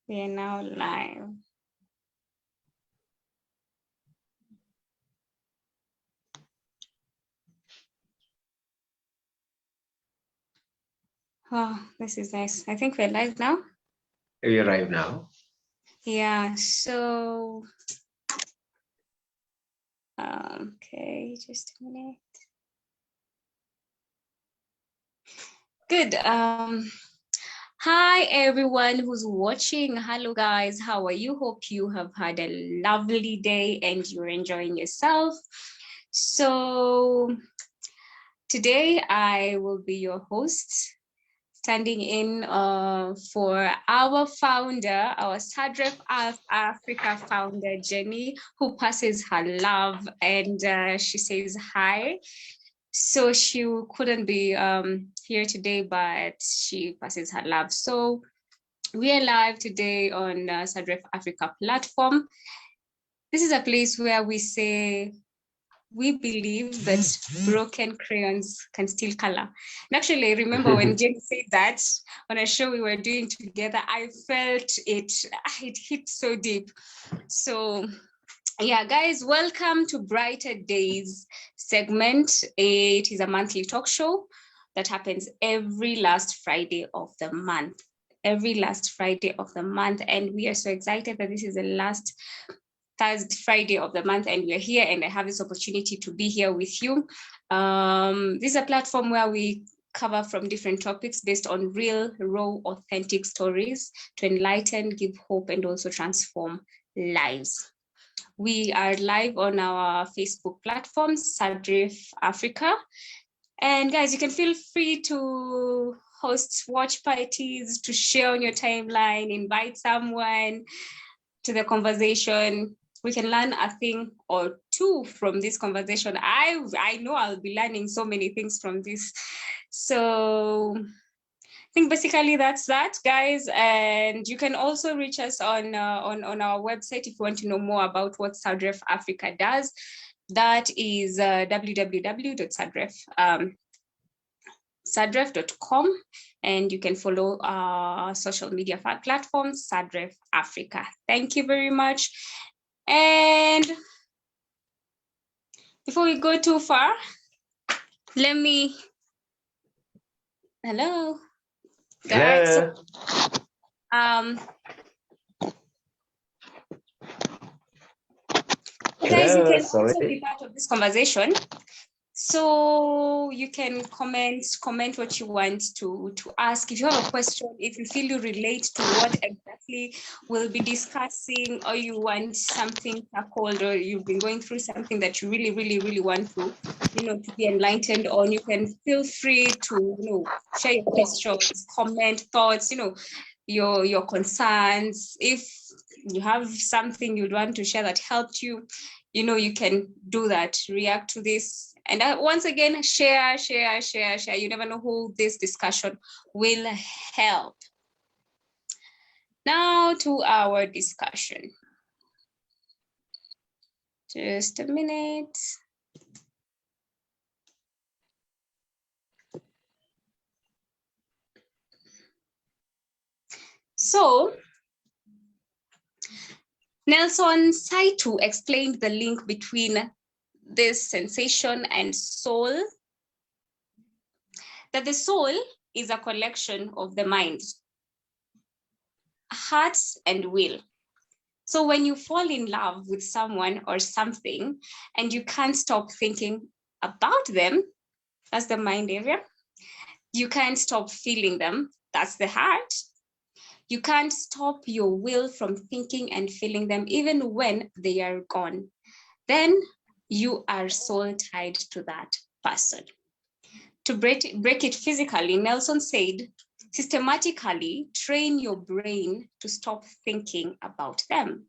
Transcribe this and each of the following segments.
We are now live. Oh, this is nice. I think we're live now. We arrive now. Yeah, so okay, just a minute. Good. Hi everyone who's watching. Hello guys, how are you? Hope you have had a lovely day and you're enjoying yourself. So today I will be your host, standing in for our founder, our SADREF Africa founder, Jenny, who passes her love and she says hi. So she couldn't be here today, but she passes her love. So we are live today on SADREF Africa platform. This is a place where we say we believe that broken crayons can still color. And actually, I remember when Jen said that on a show we were doing together, I felt it hit so deep. So yeah, guys, welcome to Brighter Days segment. It is a monthly talk show that happens every last Friday of the month. Every last Friday of the month. And we are so excited that this is the last Thursday, Friday of the month, and we're here, and I have this opportunity to be here with you. This is a platform where we cover from different topics based on real, raw, authentic stories to enlighten, give hope, and also transform lives. We are live on our Facebook platform, SADREF Africa. And guys, you can feel free to host watch parties, to share on your timeline, invite someone to the conversation. We can learn a thing or two from this conversation. I know I'll be learning so many things from this. So I think basically that's that, guys. And you can also reach us on our website if you want to know more about what SADREF Africa does. That is www.sadref.com, and you can follow our social media platforms, SADREF Africa. Thank you very much. And before we go too far, let me, hello. Guys, so, guys, you can also be part of this conversation. So you can comment what you want to ask. If you have a question, if you feel you relate to what exactly we'll be discussing, or you want something tackled, or you've been going through something that you really want to, to be enlightened on, you can feel free to, share your questions, comment, thoughts, your concerns. If you have something you'd want to share that helped you, you can do that, react to this. And once again, share. You never know who this discussion will help. Now to our discussion. Just a minute. So, Nelson Saitu explained the link between this sensation and soul, that the soul is a collection of the mind, heart, and will. So when you fall in love with someone or something and you can't stop thinking about them, that's the mind area. You can't stop feeling them, that's the heart. You can't stop your will from thinking and feeling them even when they are gone. Then you are soul tied to that person. To break it physically, Nelson said, systematically train your brain to stop thinking about them,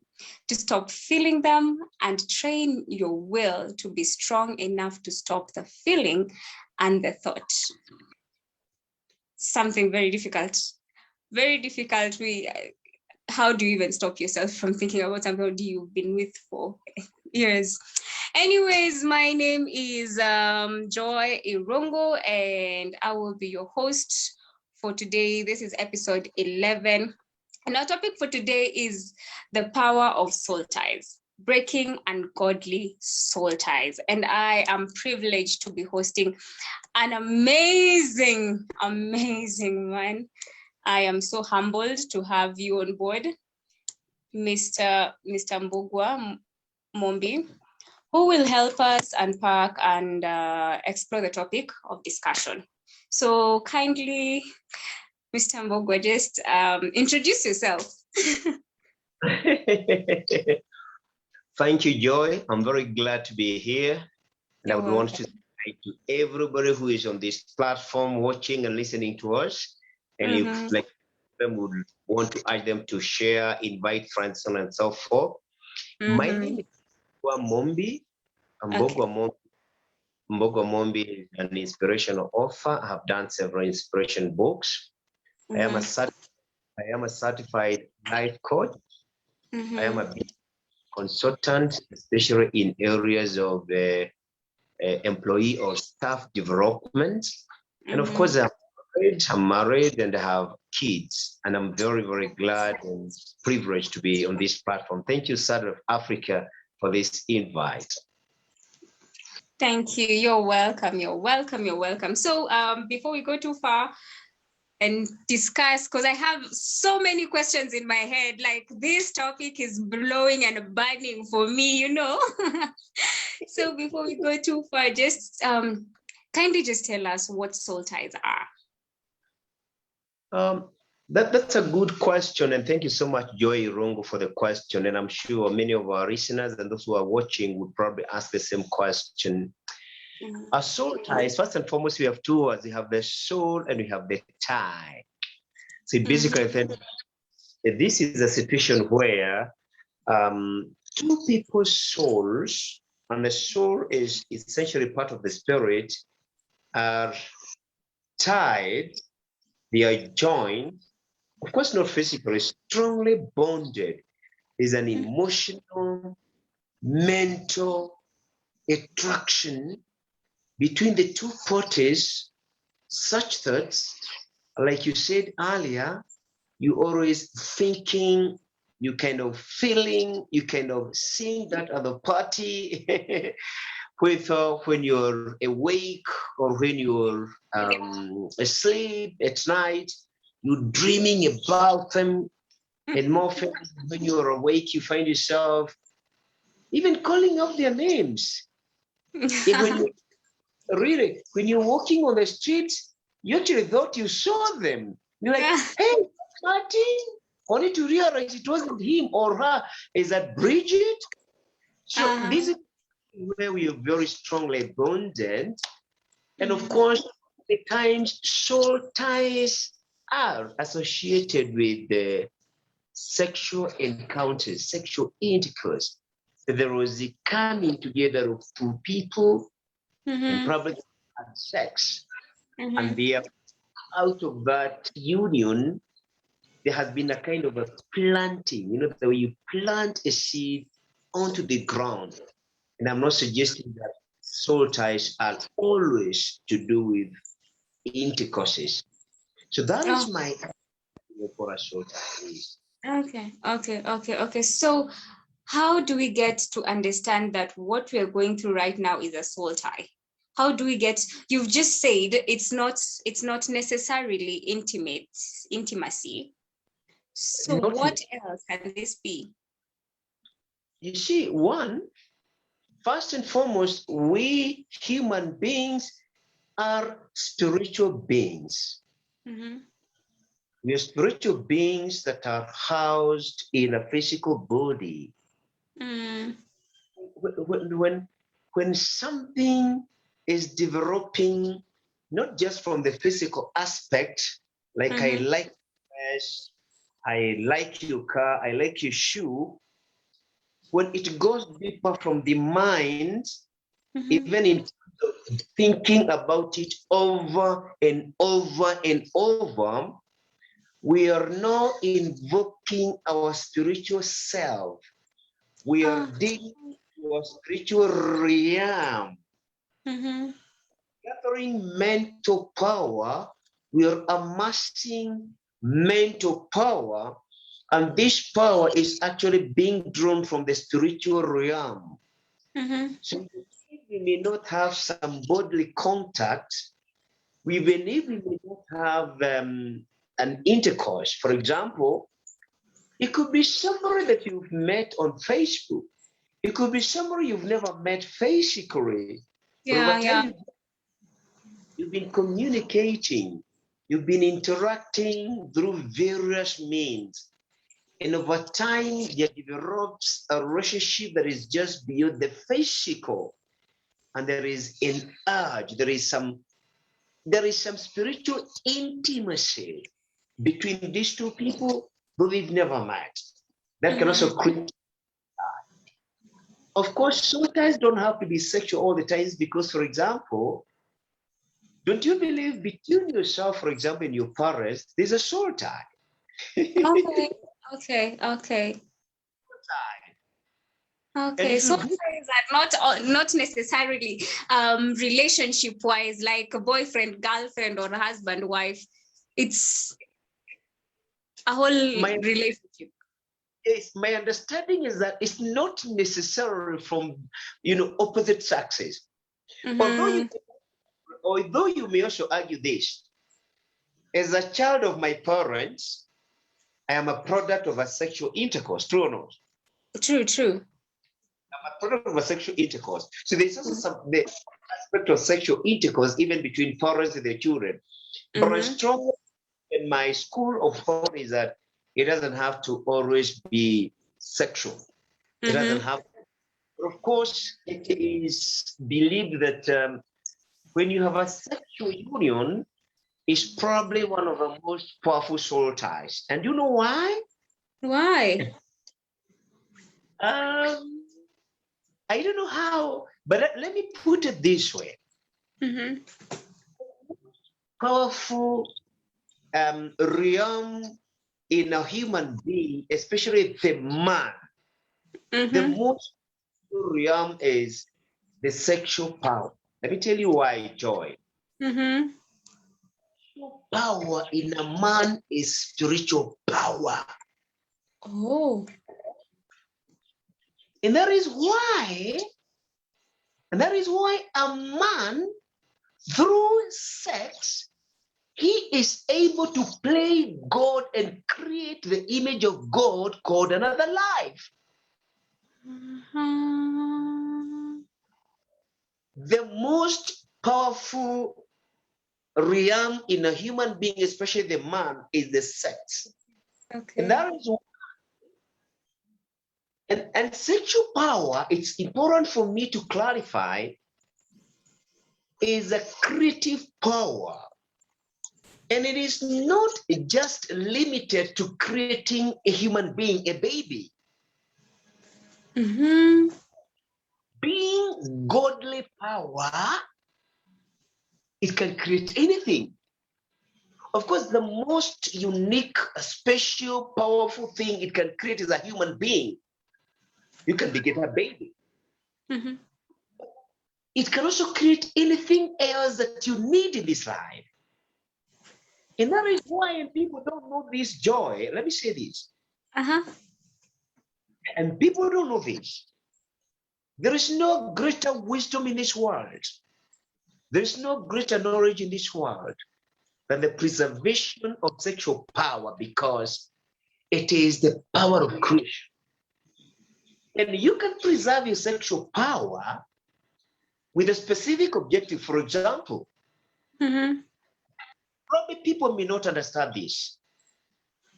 to stop feeling them, and train your will to be strong enough to stop the feeling and the thought. Something very difficult. Very difficult. How do you even stop yourself from thinking about somebody you've been with for years? Anyways, my name is Joy Irongo, and I will be your host for today. This is episode 11. And our topic for today is the power of soul ties, breaking ungodly soul ties. And I am privileged to be hosting an amazing man. I am so humbled to have you on board, Mr. Mbugua Mombi, who will help us unpack and explore the topic of discussion. So kindly, Mr. Mbugua, just introduce yourself. Thank you, Joy. I'm very glad to be here. And I You're would want welcome. to say to everybody who is on this platform watching and listening to us. And if like them would want to ask them to share, invite friends, so on and so forth. My name is Mbogwa Mombi. Okay. Mbogwa Mombi is an inspirational author. I have done several inspiration books. I am a certified life coach. I am a consultant, especially in areas of employee or staff development. And of course, I'm married and I have kids. And I'm very, very glad and privileged to be on this platform. Thank you, South Africa, for this invite. Thank you. You're welcome. You're welcome. You're welcome. So before we go too far and discuss, because I have so many questions in my head, like this topic is blowing and burning for me, you know. So before we go too far, just kindly just tell us what soul ties are. That's a good question, and thank you so much, Joy Rongo, for the question. And I'm sure many of our listeners and those who are watching would probably ask the same question. A soul ties, first and foremost, we have two words. We have the soul and we have the tie. So basically, this is a situation where two people's souls, and the soul is essentially part of the spirit, are tied, they are joined, of course not physically, strongly bonded. There's an emotional, mental attraction between the two parties, such that, like you said earlier, you always thinking, you kind of feeling, you kind of seeing that other party with when you're awake or when you're asleep at night, you're dreaming about them. And more often when you're awake, you find yourself even calling out their names. And when you really, when you're walking on the streets, you actually thought you saw them. You're like, hey, Martin, only to realize it wasn't him or her. Is that Bridget? So this is where we are very strongly bonded. And of course, the times soul ties are associated with the sexual encounters, sexual intercourse. There was the coming together of two people and probably had sex. And they are out of that union, there has been a kind of a planting, you know, the way you plant a seed onto the ground. And I'm not suggesting that soul ties are always to do with intercourses. So that is my idea for a soul tie. Okay. So how do we get to understand that what we are going through right now is a soul tie? How do we get, you've just said it's not necessarily intimacy. So what else can this be? You see, first and foremost, we human beings are spiritual beings. We are spiritual beings that are housed in a physical body. When something is developing, not just from the physical aspect, like I like dress, I like your car, I like your shoe, when it goes deeper from the mind, even in thinking about it over and over and over, we are now invoking our spiritual self. We are digging our spiritual realm. Gathering mental power, we are amassing mental power And this power is actually being drawn from the spiritual realm. So we may not have some bodily contact. We believe we may not have an intercourse. For example, it could be somebody that you've met on Facebook. It could be somebody you've never met physically. But over time, you've been communicating. You've been interacting through various means. And over time, there develops a relationship that is just beyond the physical. And there is an urge, there is some spiritual intimacy between these two people who we've never met. That can also create. Of course, soul ties don't have to be sexual all the times because, for example, don't you believe between yourself, for example, and your parents, there's a soul tie? Okay. So ties are not necessarily relationship wise, like a boyfriend, girlfriend, or husband, wife. It's a whole relationship. Yes, my understanding is that it's not necessarily from opposite sexes. Although you may also argue this, as a child of my parents, I am a product of a sexual intercourse. True or not? True. I'm a product of a sexual intercourse. So there's also the aspect of sexual intercourse even between parents and their children. But I strongly in my school of thought is that it doesn't have to always be sexual. It doesn't have. Of course, it is believed that when you have a sexual union, it's probably one of the most powerful soul ties. And you know why? Why? I don't know how, but let me put it this way. Powerful realm in a human being, especially the man, the most realm is the sexual power. Let me tell you why, Joy. Power in a man is spiritual power. Oh. And that is why a man, through sex, he is able to play God and create the image of God called another life. The most powerful realm in a human being, especially the man, is the sex. And that is why. And sexual power, it's important for me to clarify, is a creative power. And it is not just limited to creating a human being, a baby. Being godly power, it can create anything. Of course, the most unique, special, powerful thing it can create is a human being. You can beget a baby. It can also create anything else that you need in this life. And that is why people don't know this, Joy. Let me say this. And people don't know this. There is no greater wisdom in this world. There is no greater knowledge in this world than the preservation of sexual power, because it is the power of creation. And you can preserve your sexual power with a specific objective. For example, probably people may not understand this.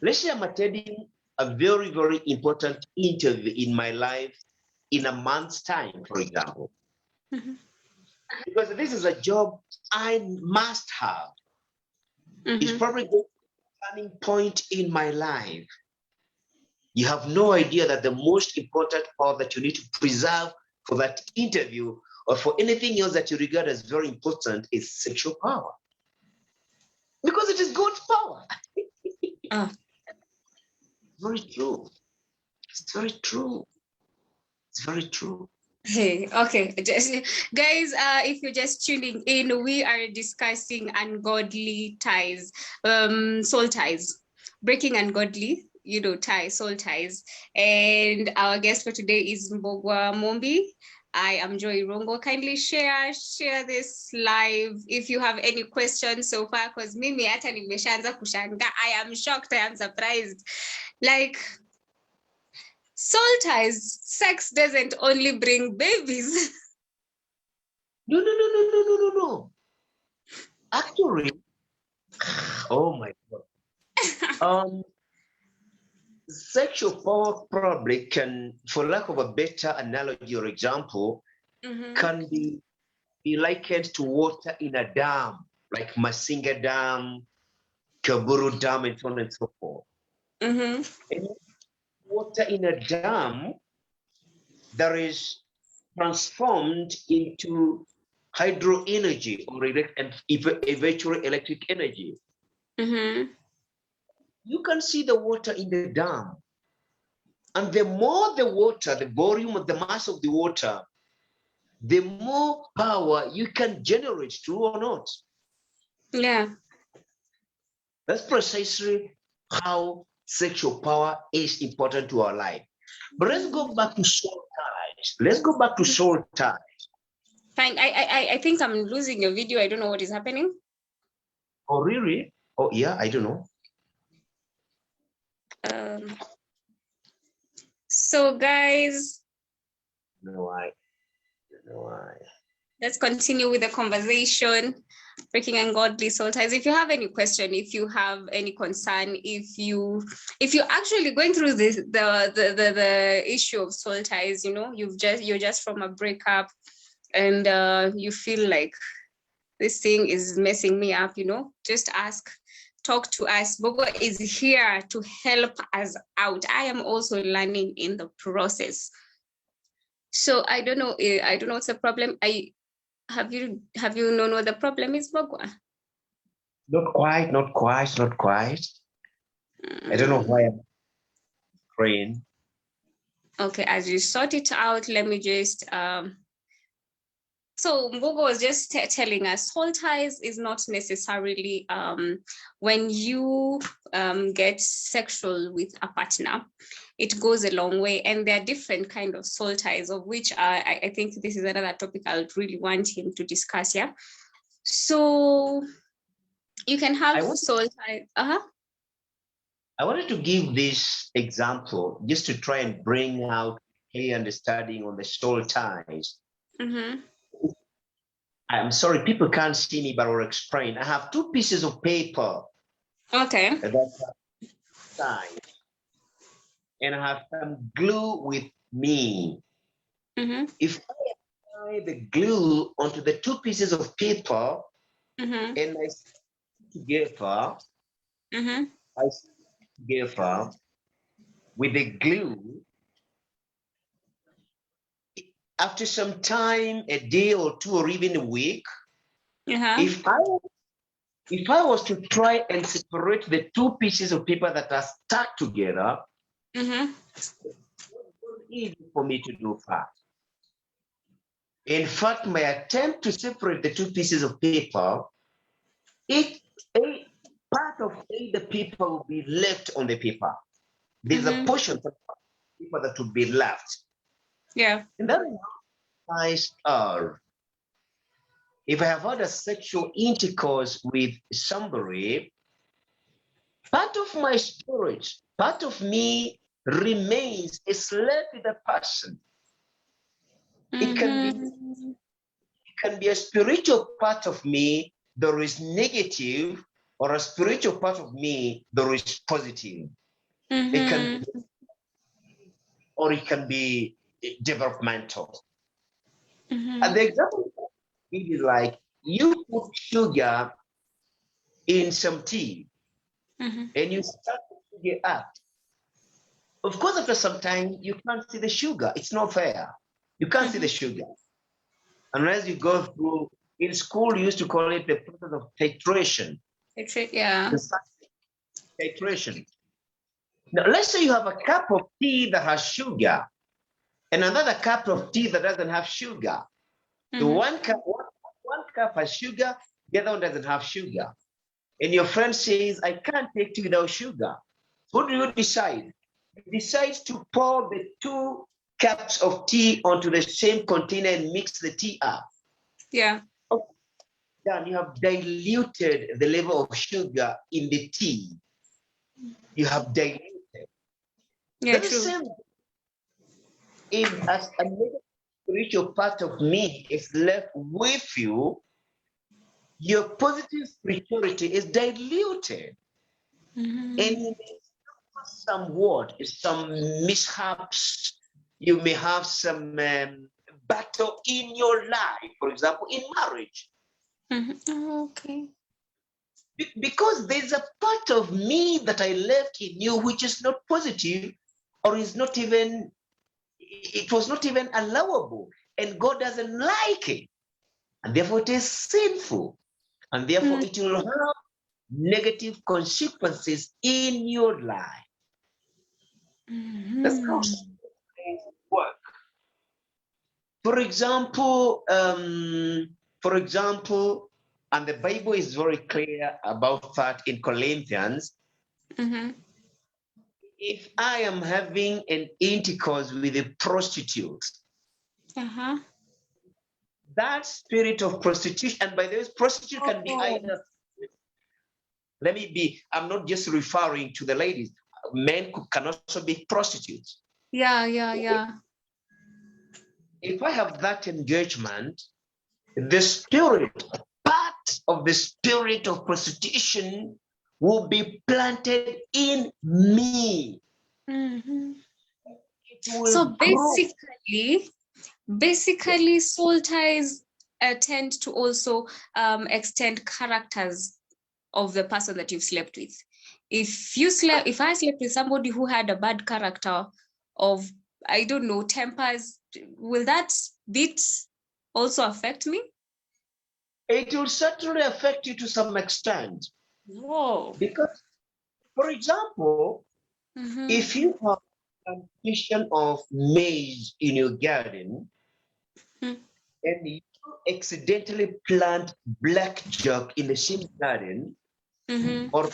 Let's say I'm attending a very, very important interview in my life in a month's time, for example. Because this is a job I must have. It's probably the turning point in my life. You have no idea that the most important power that you need to preserve for that interview or for anything else that you regard as very important is sexual power. Because it is God's power. Very true. It's very true. It's very true. Hey, okay. Guys, if you're just tuning in, we are discussing ungodly ties, soul ties, breaking ungodly. soul ties. And our guest for today is Mbogwa Mombi. I am Joy Rongo. Kindly share this live if you have any questions so far, because mimi hata nimeshaanza kushanga. I am shocked, I am surprised. Like, soul ties, sex doesn't only bring babies. No. Actually, oh my God. Sexual power probably can, for lack of a better analogy or example, can be likened to water in a dam, like Masinga Dam, Kaburu Dam, and so on and so forth. And water in a dam that is transformed into hydro energy or eventually electric energy. You can see the water in the dam. And the more the water, the volume of the mass of the water, the more power you can generate, true or not? Yeah. That's precisely how sexual power is important to our life. But let's go back to soul ties. Fine. I think I'm losing your video. I don't know what is happening. Oh, really? Oh, yeah, I don't know. So, guys. No, let's continue with the conversation. Breaking ungodly soul ties. If you have any question, if you have any concern, if you're actually going through the issue of soul ties, you're just from a breakup, and you feel like this thing is messing me up, just ask, talk to us. Bogo is here to help us out. I am also learning in the process. So I don't know what's the problem. Have you known what the problem is, Bogwa? Not quite. I don't know why I'm praying. Okay, as you sort it out, let me just so Mbogo was just telling us soul ties is not necessarily when you get sexual with a partner, it goes a long way, and there are different kind of soul ties, of which I think this is another topic I'll really want him to discuss. Yeah, so you can have soul ties. I wanted to give this example just to try and bring out a understanding on the soul ties. I'm sorry, people can't see me, but I'll explain. I have two pieces of paper. Okay. And I have some glue with me. If I apply the glue onto the two pieces of paper and I stick together, with the glue, after some time, a day or two, or even a week, if I was to try and separate the two pieces of paper that are stuck together, it's easy for me to do that. In fact, my attempt to separate the two pieces of paper, part of the paper will be left on the paper. There's a portion of the paper that will be left. Yeah. And that is how ties are. If I have had a sexual intercourse with somebody, part of my spirit, part of me remains a slave to the person. It can be a spiritual part of me that is negative, or a spiritual part of me that is positive. It can be, or it can be developmental. And the example is like, you put sugar in some tea and you start to get up. Of course, after some time, you can't see the sugar. It's not fair. You can't see the sugar. Unless you go through, in school, you used to call it the process of titration. Yeah. Titration. Now, let's say you have a cup of tea that has sugar and another cup of tea that doesn't have sugar. The one cup has sugar, the other one doesn't have sugar. And your friend says, I can't take tea without sugar. What do you decide? You decide to pour the 2 cups of tea onto the same container and mix the tea up. Yeah. Then you have diluted the level of sugar in the tea. You have diluted. Yeah, That's the true. same. If as a negative spiritual part of me is left with you, your positive spirituality is diluted. And you may suffer somewhat, some mishaps. You may have some battle in your life, for example, in marriage. Okay. Because there's a part of me that I left in you which is not positive, or is not even, it was not even allowable, and God doesn't like it, and therefore it is sinful, and therefore it will have negative consequences in your life. That's how things work. For example, and the Bible is very clear about that in Corinthians. If I am having an intercourse with a prostitute, that spirit of prostitution, and by the way, prostitute can be either, I'm not just referring to the ladies, men can also be prostitutes. Yeah. If I have that engagement, the spirit, part of the spirit of prostitution will be planted in me. So basically soul ties tend to also extend characters of the person that you've slept with. If I slept with somebody who had a bad character of, I don't know, tempers, will that bit also affect me? It will certainly affect you to some extent. Whoa. Because, for example, if you have a plantation of maize in your garden, and you accidentally plant blackjack in the same garden, or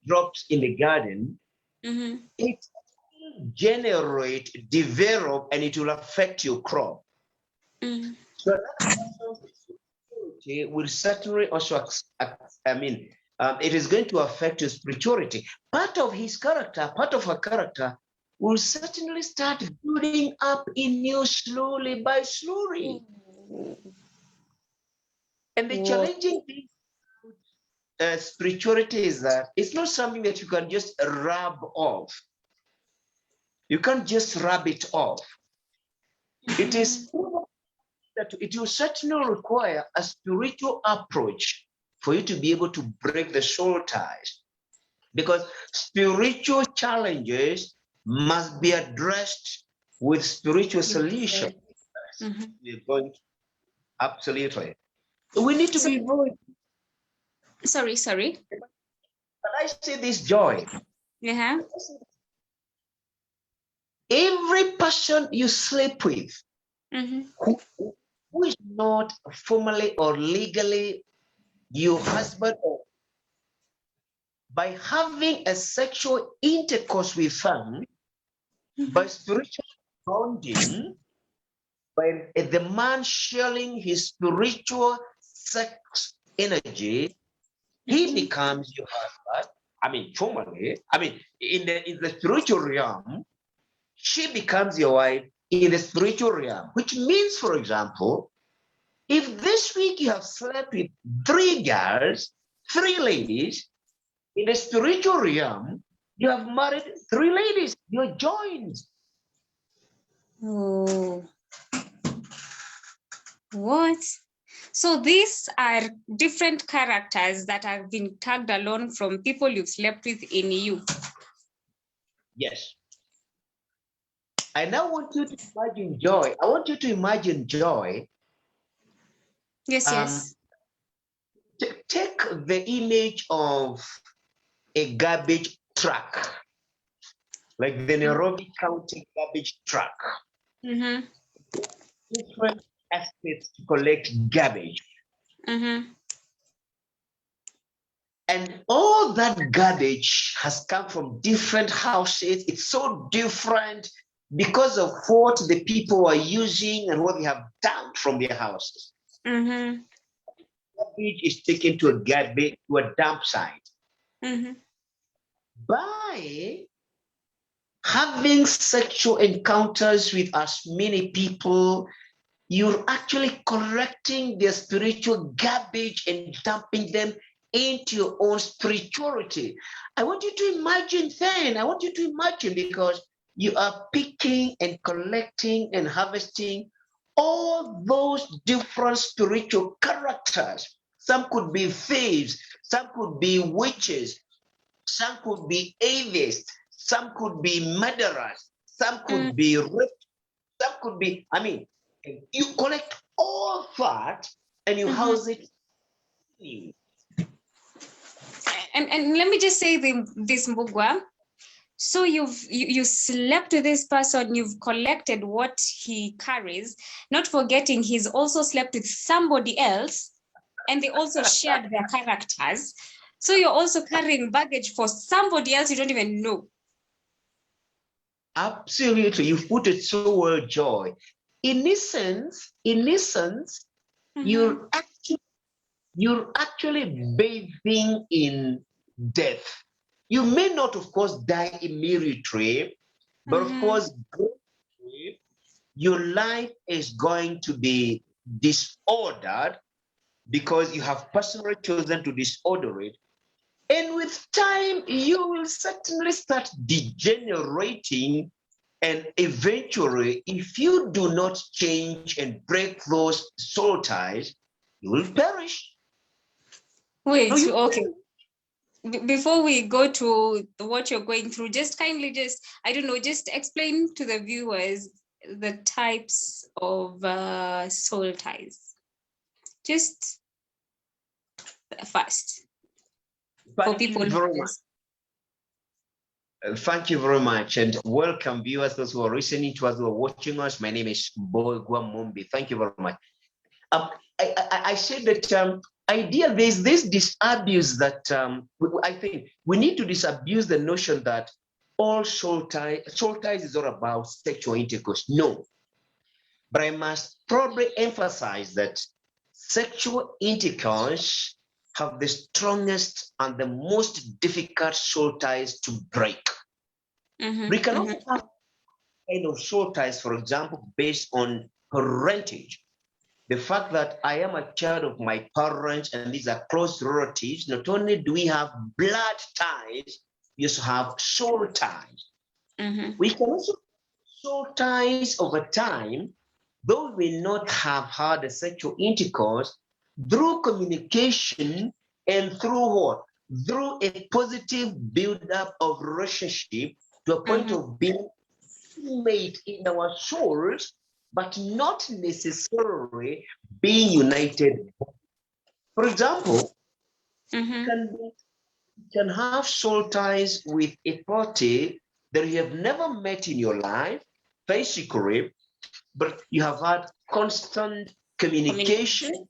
drops in the garden, it will generate, develop, and it will affect your crop. So that will certainly also, it is going to affect your spirituality. Part of his character, part of her character, will certainly start building up in you slowly by slowly. And the challenging thing spirituality is that it's not something that you can just rub off. You can't just rub it off. It is that it will certainly require a spiritual approach for you to be able to break the soul ties, because spiritual challenges must be addressed with spiritual solutions. We're going to, absolutely. We need to be very. Sorry. But I say this, Joy. Every person you sleep with, who is not formally or legally your husband, or by having a sexual intercourse with them, by spiritual bonding, by the man sharing his spiritual sex energy, he becomes your husband. Formally, in the spiritual realm, she becomes your wife in the spiritual realm, which means, for example, if this week you have slept with 3 girls, 3 ladies, in the spiritual realm, you have married 3 ladies, you're joined. Oh. What? So these are different characters that have been tagged along from people you've slept with in you. Yes. I now want you to imagine Joy. I want you to imagine Joy. Yes. Take the image of a garbage truck, like the Nairobi County garbage truck. Different aspects to collect garbage. And all that garbage has come from different houses. It's so different because of what the people are using and what they have dumped from their houses. Mm-hmm. Garbage is taken to a dump site. Mm-hmm. By having sexual encounters with as many people, you're actually correcting their spiritual garbage and dumping them into your own spirituality. I want you to imagine then, I want you to imagine, because you are picking and collecting and harvesting all those different spiritual characters. Some could be thieves, some could be witches, some could be atheists, some could be murderers, some could be raped, some could be, you collect all that and you Mm-hmm. house it in you. And let me just say this, Mbugwa. So you slept with this person, you've collected what he carries, not forgetting he's also slept with somebody else, and they also shared their characters. So you're also carrying baggage for somebody else you don't even know. Absolutely, you've put it so well, Joy. In essence, Mm-hmm. you're actually bathing in death. You may not, of course, die immediately, but of Mm-hmm. course, your life is going to be disordered because you have personally chosen to disorder it. And with time, you will certainly start degenerating. And eventually, if you do not change and break those soul ties, you will perish. Wait, No, you okay. Before we go to what you're going through, just kindly I don't know, just explain to the viewers the types of soul ties. Just fast for Thank people you who very much. is. Thank you very much, and welcome viewers, those who are listening to us, who are watching us. My name is Boygwa Mumbi. Thank you very much. I said that idea there's this disabuse that I think we need to disabuse the notion that all soul ties is all about sexual intercourse. No, but I must probably emphasize that sexual intercourse have the strongest and the most difficult soul ties to break. Mm-hmm. We can Mm-hmm. also have kind of soul ties, for example, based on parentage. The fact that I am a child of my parents and these are close relatives, not only do we have blood ties, we also have soul ties. Mm-hmm. We can also soul ties over time, though we not have had a sexual intercourse, through communication and through what? Through a positive build-up of relationship to a point Mm-hmm. of being made in our souls, but not necessarily being united. For example, Mm-hmm. you can have soul ties with a party that you have never met in your life, physically, but you have had constant communication,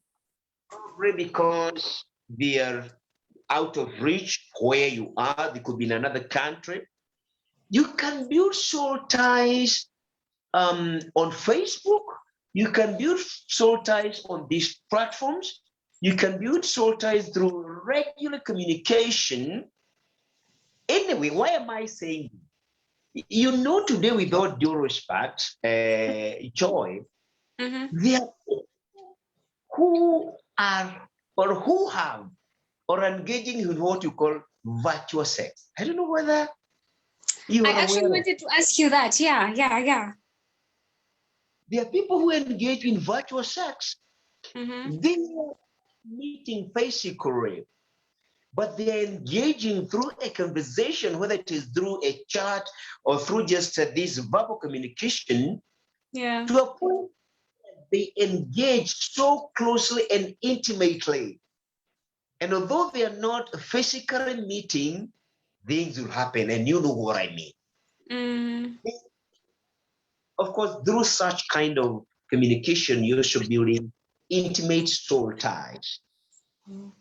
probably because they are out of reach where you are. They could be in another country. You can build soul ties on Facebook. You can build soul ties on these platforms. You can build soul ties through regular communication. Anyway, why am I saying? You know, today, with all due respect, Joy, Mm-hmm. there are people who are or who have or engaging in what you call virtual sex. I don't know whether you I are actually aware of. wanted to ask you that. Yeah. There are people who engage in virtual sex. Mm-hmm. They are meeting physically, but they are engaging through a conversation, whether it is through a chat or through just this verbal communication, Yeah. to a point that they engage so closely and intimately. And although they are not physically meeting, things will happen, and you know what I mean. Mm. Of course, through such kind of communication, you're also building intimate soul ties.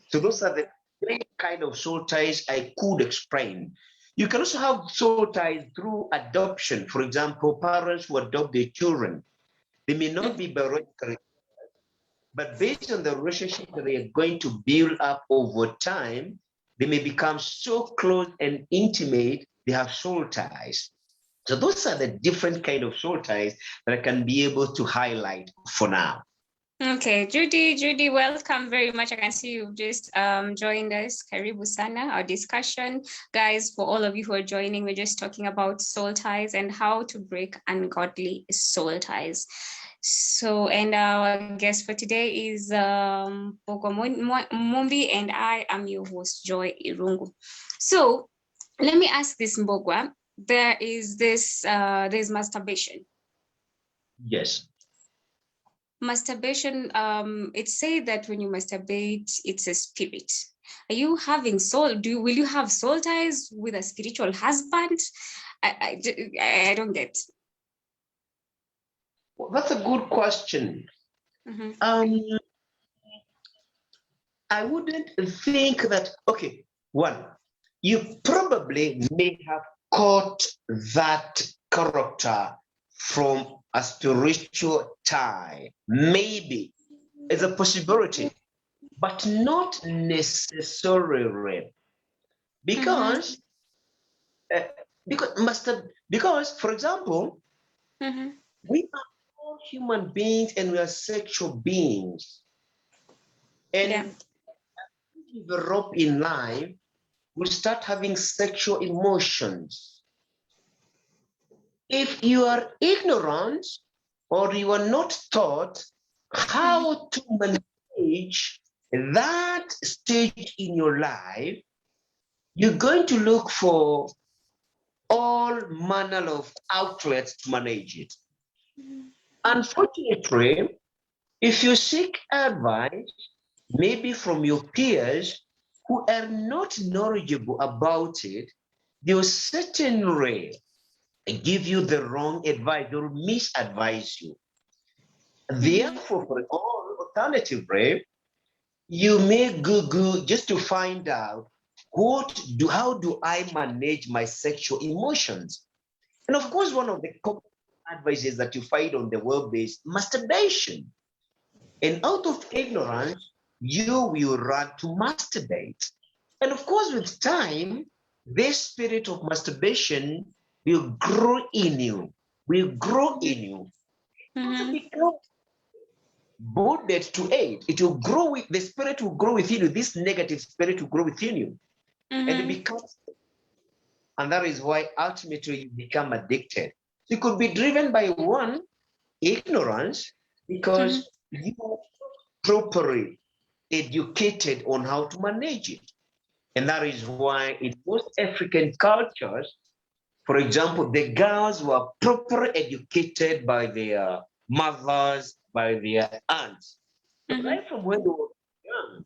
So those are the three kind of soul ties I could explain. You can also have soul ties through adoption. For example, parents who adopt their children. They may not be biologically, but based on the relationship that they are going to build up over time, they may become so close and intimate, they have soul ties. So those are the different kind of soul ties that I can be able to highlight for now. Okay, Judy, welcome very much. I can see you've just joined us. Karibu sana, our discussion. Guys, for all of you who are joining, we're just talking about soul ties and how to break ungodly soul ties. So, and our guest for today is Boko Mumbi, and I am your host, Joy Irungu. So, let me ask this, Mbogwa. There's masturbation. Yes. Masturbation, it's said that when you masturbate, it's a spirit. Are you having will you have soul ties with a spiritual husband? I don't get. Well, that's a good question. Mm-hmm. I wouldn't think that, okay, one, you probably may have caught that character from a spiritual tie. Maybe it's a possibility, but not necessarily. Because, for example, we are all human beings and we are sexual beings. And we develop in life, we start having sexual emotions. If you are ignorant or you are not taught how to manage that stage in your life, you're going to look for all manner of outlets to manage it. Unfortunately, if you seek advice, maybe from your peers who are not knowledgeable about it, they will certainly give you the wrong advice, they will misadvise you. Therefore, for all alternatively, you may Google just to find out how do I manage my sexual emotions? And of course, one of the common advices that you find on the web is masturbation. And out of ignorance, you will run to masturbate. And of course, with time, this spirit of masturbation will grow in you, will grow in you. Also become bonded to it. It will grow with the spirit will grow within you. This negative spirit will grow within you. And it becomes, and that is why ultimately you become addicted. You could be driven by one, ignorance, because you are properly educated on how to manage it. And that is why in most African cultures, for example, the girls were properly educated by their mothers, by their aunts. Right from when they were young,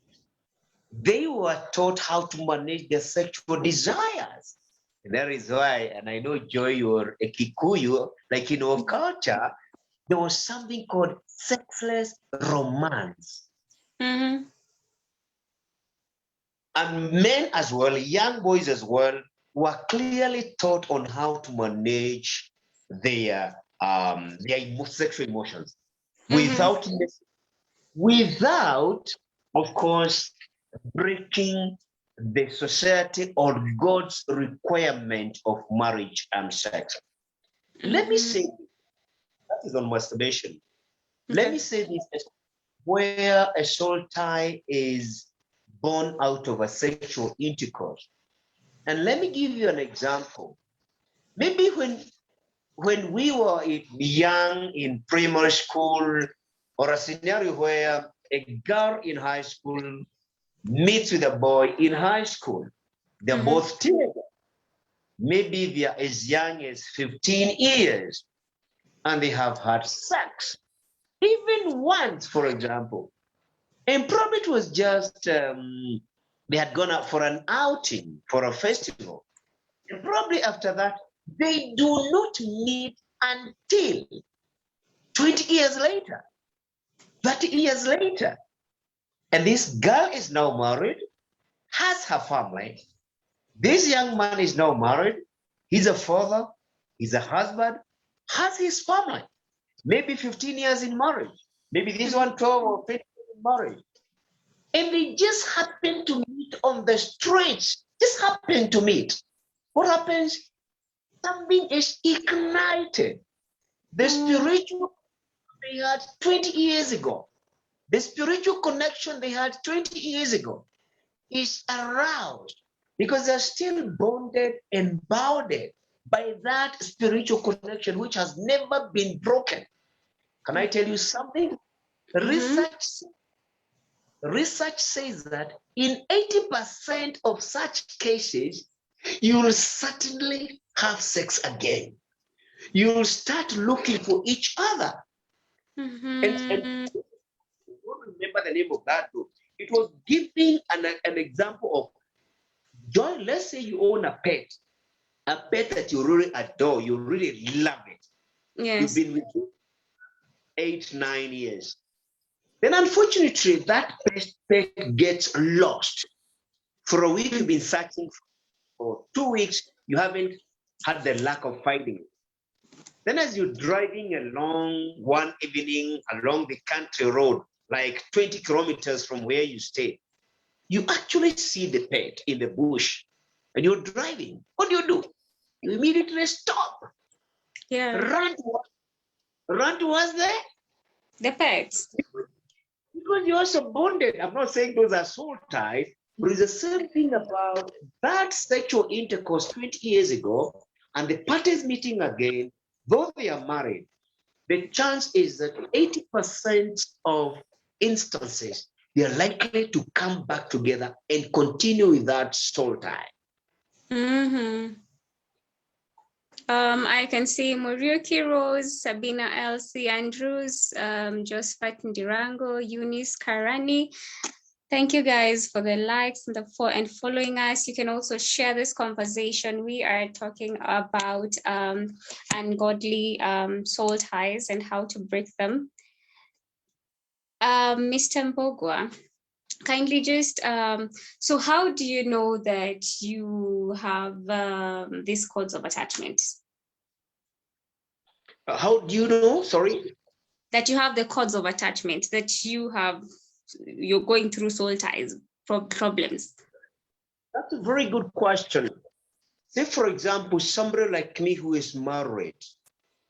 they were taught how to manage their sexual desires. And that is why, and I know Joy, you're a Kikuyu, like in our culture, there was something called sexless romance. And men as well, young boys as well, were clearly taught on how to manage their sexual emotions without, of course, breaking the society or God's requirement of marriage and sex. Let me say, that is on masturbation. Let me say this, where a soul tie is born out of a sexual intercourse. And let me give you an example. Maybe when we were young in primary school, or a scenario where a girl in high school meets with a boy in high school, they're both teenagers. Maybe they are as young as 15 years, and they have had sex, even once, for example. And probably it was just, they had gone out for an outing, for a festival. And probably after that, they do not meet until 20 years later, 30 years later. And this girl is now married, has her family. This young man is now married. He's a father. He's a husband. Has his family. Maybe 15 years in marriage. Maybe this one 12 or 15 years in marriage. And they just happen to meet on the streets. Just happen to meet. What happens? Something is ignited. The spiritual they had 20 years ago, the spiritual connection they had 20 years ago is aroused because they're still bonded and bounded by that spiritual connection which has never been broken. Can I tell you something? Research says that in 80% of such cases, you will certainly have sex again. You will start looking for each other. And I don't remember the name of that book. It was giving an example of joy. Let's say you own a pet that you really adore, you really love it. Yes. You've been with it 8, 9 years. Then unfortunately, that pet gets lost. For a week, you've been searching. For 2 weeks, you haven't had the luck of finding it. Then as you're driving along one evening along the country road, like 20 kilometers from where you stay, you actually see the pet in the bush and you're driving. What do? You immediately stop. Yeah. Run towards the pets. Because you're so bonded. I'm not saying those are soul ties, but it's the same thing about that sexual intercourse 20 years ago and the parties meeting again, though they are married. The chance is that 80% of instances, they are likely to come back together and continue with that soul tie. I can see Muriuki Rose, Sabina Elsie Andrews, Josephat Ndirango, Eunice Karani. Thank you guys for the likes and following us. You can also share this conversation. We are talking about ungodly soul ties and how to break them. Mr. Mbogwa, kindly just, so how do you know that you have these codes of attachment? How do you know, sorry? That you have the codes of attachment, that you're going through soul ties problems. That's a very good question. Say, for example, somebody like me who is married,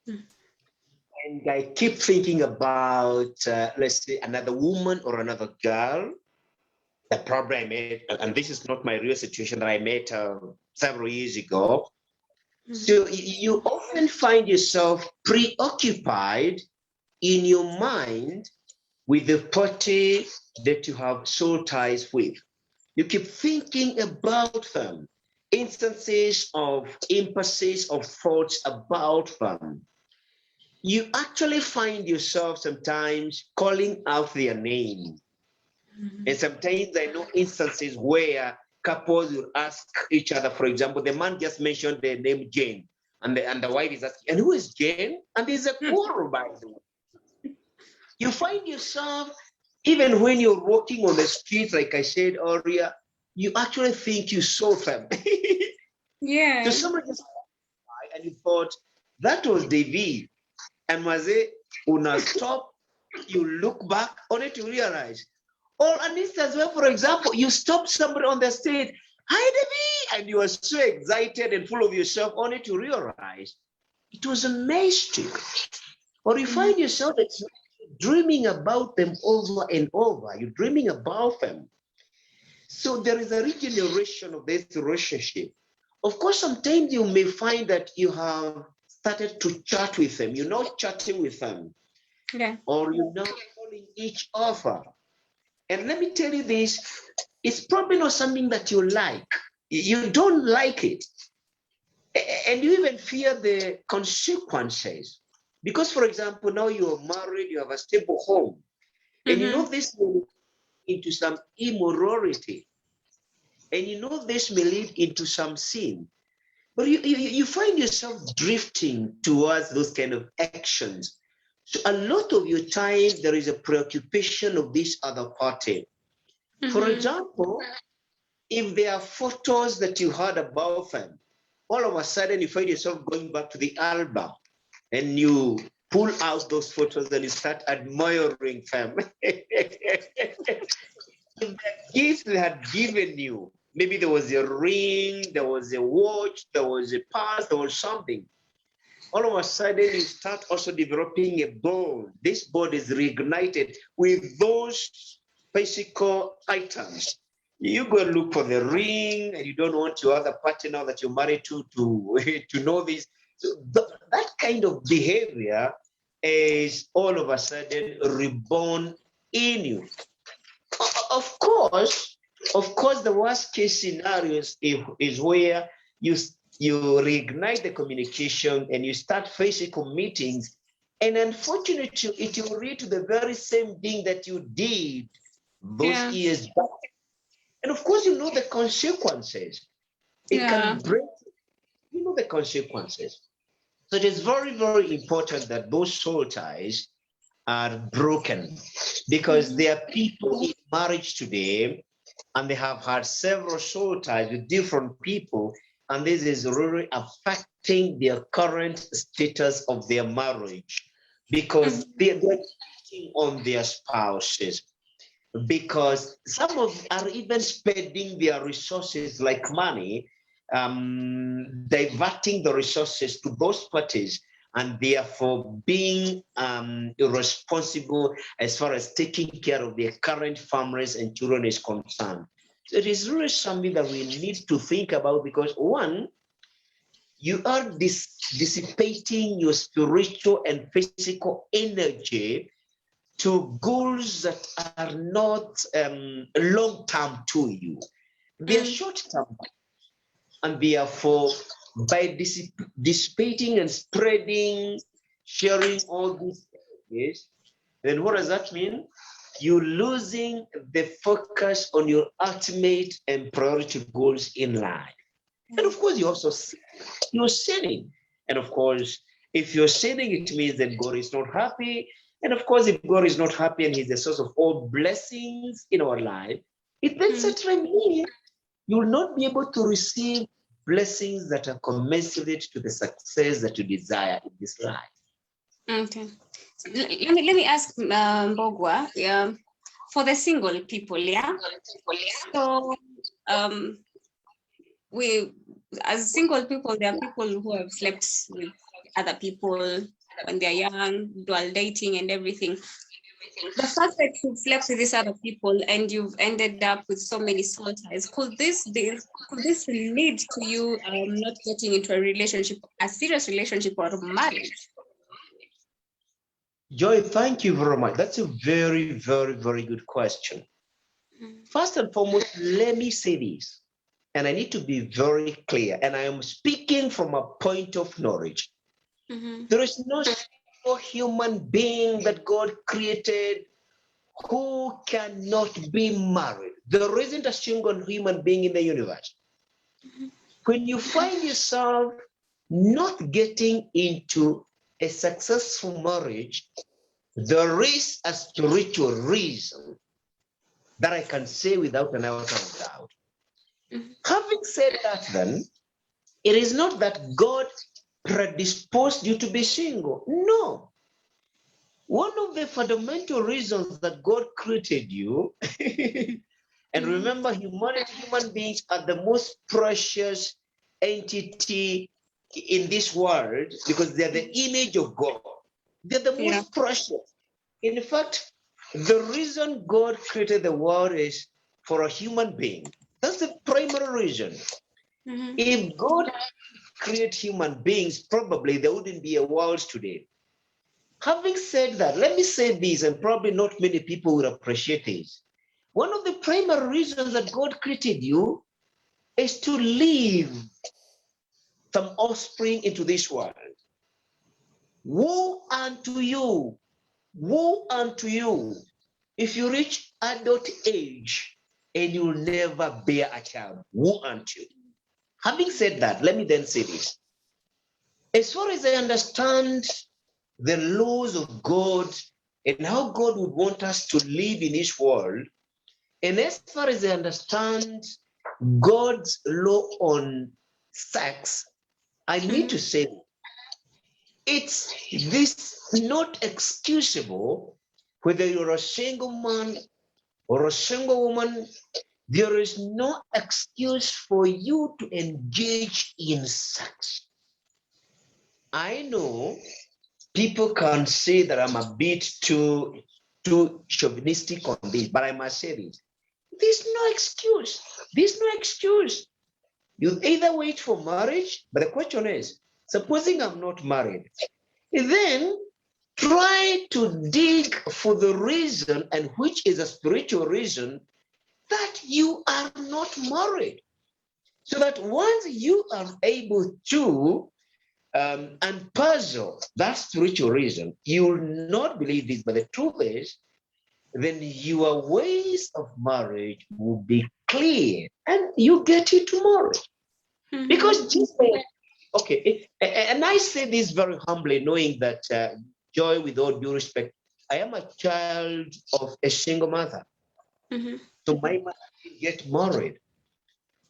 and I keep thinking about, let's say, another woman or another girl that probably I met, and this is not my real situation, that I met several years ago. So you often find yourself preoccupied in your mind with the party that you have soul ties with. You keep thinking about them, instances of impulses of thoughts about them. You actually find yourself sometimes calling out their name. And sometimes I know instances where couples will ask each other, for example, the man just mentioned the name Jane, and the wife is asking, and who is Jane? And there's a quarrel by the way. You find yourself, even when you're walking on the street, like I said earlier, you actually think you saw them. Yeah. So somebody just and you thought, that was David. And Maze, una stop, you look back only to realize. Or an instance where, for example, you stop somebody on the street, hi David, and you are so excited and full of yourself only to realize it was a mistake. Or you find yourself dreaming about them over and over. You're dreaming about them. So there is a regeneration of this relationship. Of course, sometimes you may find that you have started to chat with them. You're not chatting with them. Yeah. Or you're not calling each other. And let me tell you this, it's probably not something that you like. You don't like it. And you even fear the consequences. Because, for example, now you're married, you have a stable home. And you know this will lead into some immorality. And you know this may lead into some sin. But you find yourself drifting towards those kind of actions. So a lot of your time, there is a preoccupation of this other party. For example, if there are photos that you had about them, all of a sudden you find yourself going back to the album and you pull out those photos and you start admiring them. If the gifts they had given you, maybe there was a ring, there was a watch, there was a purse, there was something. All of a sudden, you start also developing a bond. This bond is reignited with those physical items. You go look for the ring, and you don't want your other partner that you're married to to know this. So that kind of behavior is all of a sudden reborn in you. Of course, the worst case scenario is where you reignite the communication and you start physical meetings, and unfortunately, it will lead to the very same thing that you did those years back. And of course, you know the consequences. It can break. You know the consequences. So it is very, very important that those soul ties are broken, because there are people in marriage today and they have had several soul ties with different people, and this is really affecting their current status of their marriage, because they're cheating on their spouses, because some of are even spending their resources like money, diverting the resources to those parties, and therefore being irresponsible as far as taking care of their current families and children is concerned. So it is really something that we need to think about, because one, you are dissipating your spiritual and physical energy to goals that are not long-term to you. They are short-term, and therefore by dissipating and spreading, sharing all these things, then what does that mean? You're losing the focus on your ultimate and priority goals in life. And of course, you're sinning. And of course, if you're sinning, it means that God is not happy. And of course, if God is not happy and He's the source of all blessings in our life, it then certainly means you will not be able to receive blessings that are commensurate to the success that you desire in this life. Okay. Let me ask Mbogwa, for the single people, yeah? So we, as single people, there are people who have slept with other people when they're young, dual dating and everything. The fact that you've slept with these other people and you've ended up with so many soul ties, could this lead to you not getting into a relationship, a serious relationship or a marriage? Joy, thank you very much. That's a very, very, very good question. First and foremost, let me say this, and I need to be very clear, and I am speaking from a point of knowledge. There is no single human being that God created who cannot be married. There isn't a single human being in the universe. When you find yourself not getting into a successful marriage, there is a spiritual reason that I can say without an iota of doubt. Having said that, then, it is not that God predisposed you to be single. No. One of the fundamental reasons that God created you, and remember, human beings are the most precious entity in this world because they're the image of God. They're the most precious. In fact, the reason God created the world is for a human being. That's the primary reason. If God created human beings, probably there wouldn't be a world today. Having said that, let me say this, and probably not many people will appreciate this. One of the primary reasons that God created you is to leave some offspring into this world. Woe unto you, woe unto you, if you reach adult age and you'll never bear a child. Woe unto you. Having said that, let me then say this. As far as I understand the laws of God and how God would want us to live in this world, and as far as I understand God's law on sex, I need to say it's this not excusable whether you're a single man or a single woman. There is no excuse for you to engage in sex. I know people can say that I'm a bit too chauvinistic on this, but I must say this. There's no excuse. There's no excuse. You either wait for marriage, but the question is, supposing I'm not married, then try to dig for the reason, and which is a spiritual reason, that you are not married. So that once you are able to unpuzzle that spiritual reason, you will not believe this, but the truth is, then your ways of marriage will be clear and you get into marriage. Because Jesus, okay, and I say this very humbly, knowing that, Joy, with all due respect, I am a child of a single mother. So my mother didn't get married.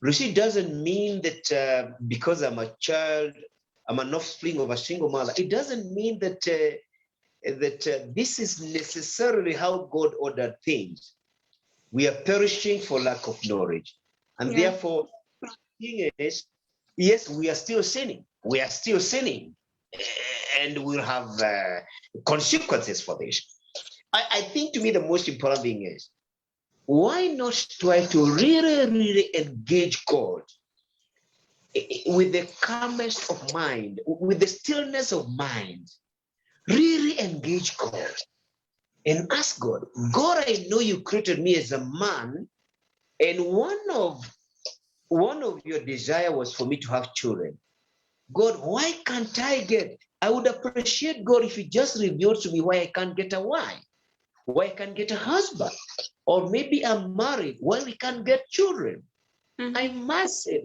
Lucy doesn't mean that because I'm a child, I'm an offspring of a single mother. It doesn't mean that this is necessarily how God ordered things. We are perishing for lack of knowledge, and therefore, the thing is, yes, we are still sinning. We are still sinning, and we'll have consequences for this. I think, to me, the most important thing is, why not try to really engage God with the calmness of mind, with the stillness of mind? Really engage God and ask God, God, I know you created me as a man, and one of your desire was for me to have children. God, why can't I get? I would appreciate, God, if you just revealed to me why I can't get a wife, why I can't get a husband, or maybe I'm married, why we can't get children. I must say,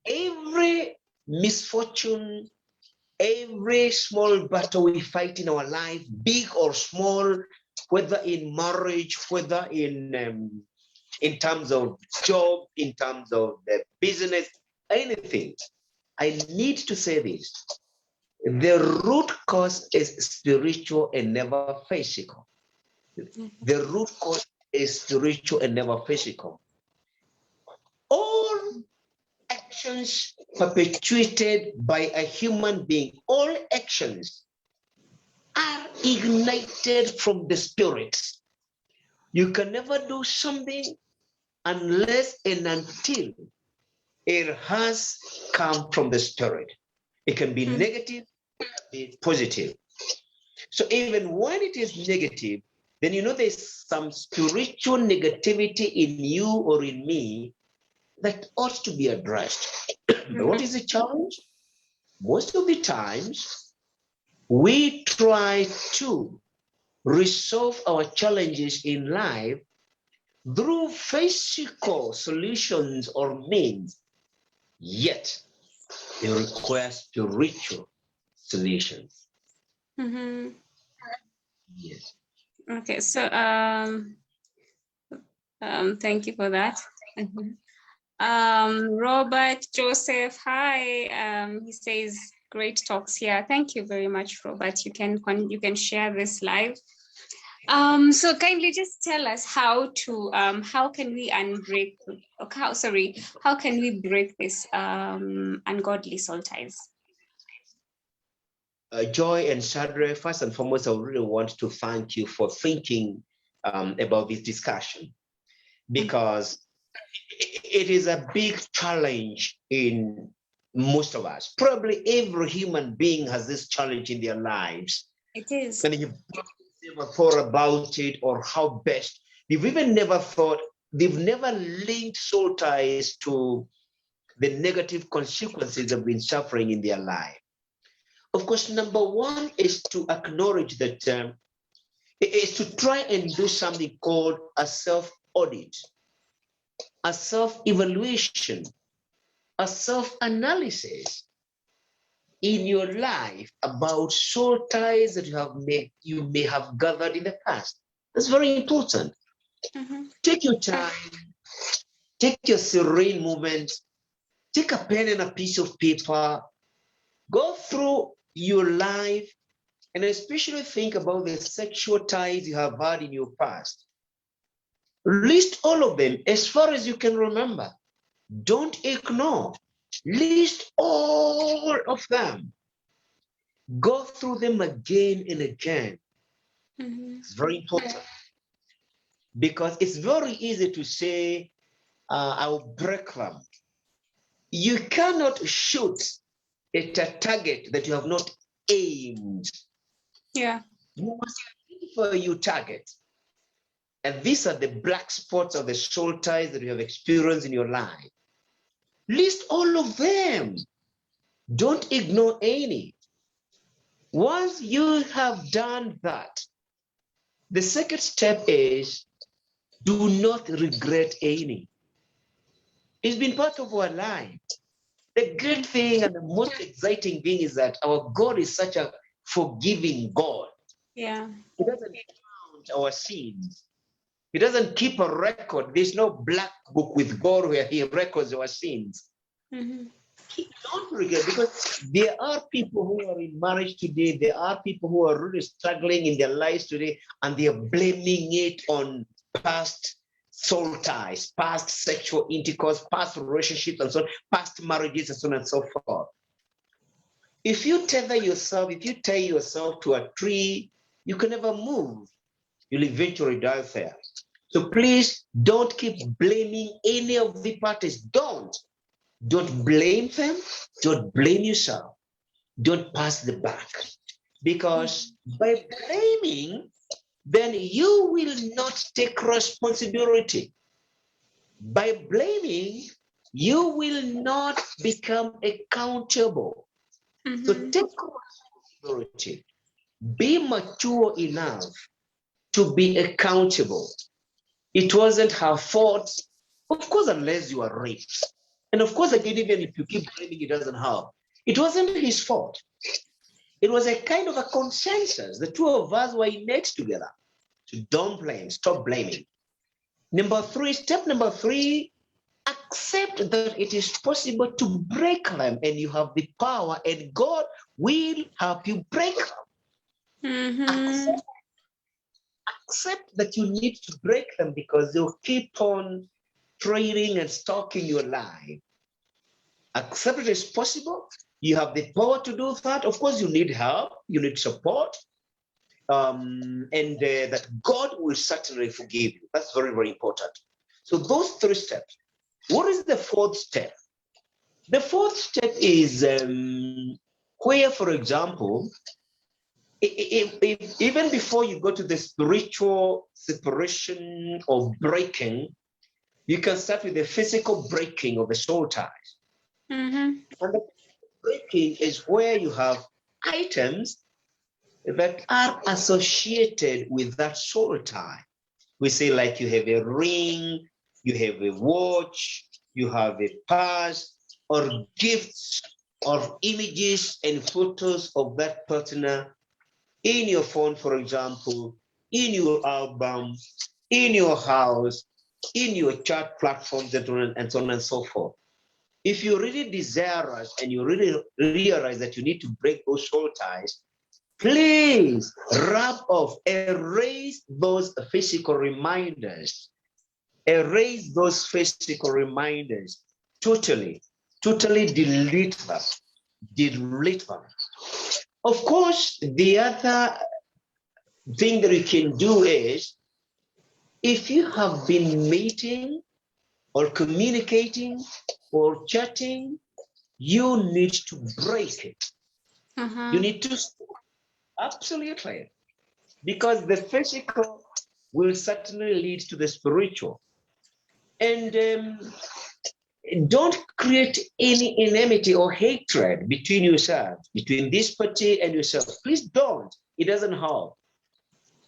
every misfortune, every small battle we fight in our life, big or small, whether in marriage, whether in terms of job, in terms of the business, anything, I need to say this. The root cause is spiritual and never physical. The root cause is spiritual and never physical. All actions perpetuated by a human being, all actions are ignited from the spirit. You can never do something unless and until it has come from the spirit. It can be negative, it can be positive. So even when it is negative, then you know there's some spiritual negativity in you or in me that ought to be addressed. But what is the challenge? Most of the times, we try to resolve our challenges in life through physical solutions or means, yet they require spiritual solutions. Yes. Okay, so thank you for that. Robert Joseph, hi. He says great talks here. Thank you very much, Robert. You can share this live. So kindly just tell us how can we how can we break this ungodly soul ties? Joy and Shadre, first and foremost, I really want to thank you for thinking about this discussion, because it is a big challenge in most of us. Probably every human being has this challenge in their lives. It is. And you've never thought about it, or how best. They've never linked soul ties to the negative consequences they've been suffering in their life. Of course, number one is to acknowledge that is to try and do something called a self-audit, a self-evaluation, a self-analysis in your life about soul ties that you may have gathered in the past. That's very important. Take your time Take your serene moment. Take a pen and a piece of paper. Go through your life and especially think about the sexual ties you have had in your past. List all of them as far as you can remember. Don't ignore. List all of them. Go through them again and again. It's very important because it's very easy to say, I'll break them. You cannot shoot at a target that you have not aimed. Yeah. You must aim for your target. And these are the black spots of the soul ties that you have experienced in your life. List all of them. Don't ignore any. Once you have done that, the second step is do not regret any. It's been part of our life. The great thing and the most exciting thing is that our God is such a forgiving God. Yeah. He doesn't count our sins. He doesn't keep a record. There's no black book with God where he records our sins. Don't regret, because there are people who are in marriage today. There are people who are really struggling in their lives today, and they are blaming it on past soul ties, past sexual intercourse, past relationships, and so on, past marriages, and so on and so forth. If you tether yourself, if you tie yourself to a tree, you can never move. You'll eventually die there. So please don't keep blaming any of the parties. Don't blame them. Don't blame yourself. Don't pass the buck. Because by blaming, then you will not take responsibility. By blaming, you will not become accountable. So take responsibility. Be mature enough to be accountable. It wasn't her fault. Of course, unless you are raped. And of course, again, even if you keep blaming, it doesn't help. It wasn't his fault. It was a kind of a consensus. The two of us were in it together. So don't blame, stop blaming. Step number three, accept that it is possible to break them and you have the power and God will help you break them. Accept that you need to break them because they'll keep on trading and stalking your life. Accept it is possible. You have the power to do that. Of course, you need help, you need support, and that God will certainly forgive you. That's very, very important. So those three steps. What is the fourth step? The fourth step is where, for example, if even before you go to the spiritual separation or breaking, you can start with the physical breaking of the soul ties. And the breaking is where you have items that are associated with that soul tie. We say, like, you have a ring, you have a watch, you have a purse, or gifts or images and photos of that partner in your phone, for example, in your album, in your house, in your chat platforms, and so on and so forth. If you're really desirous and you really realize that you need to break those soul ties, please rub off, erase those physical reminders. Erase those physical reminders. Totally delete them. Delete them. Of course, the other thing that you can do is, if you have been meeting or communicating or chatting, you need to break it. You need to stop. Absolutely. Because the physical will certainly lead to the spiritual. And don't create any enmity or hatred between yourselves, between this party and yourself. Please don't. It doesn't help.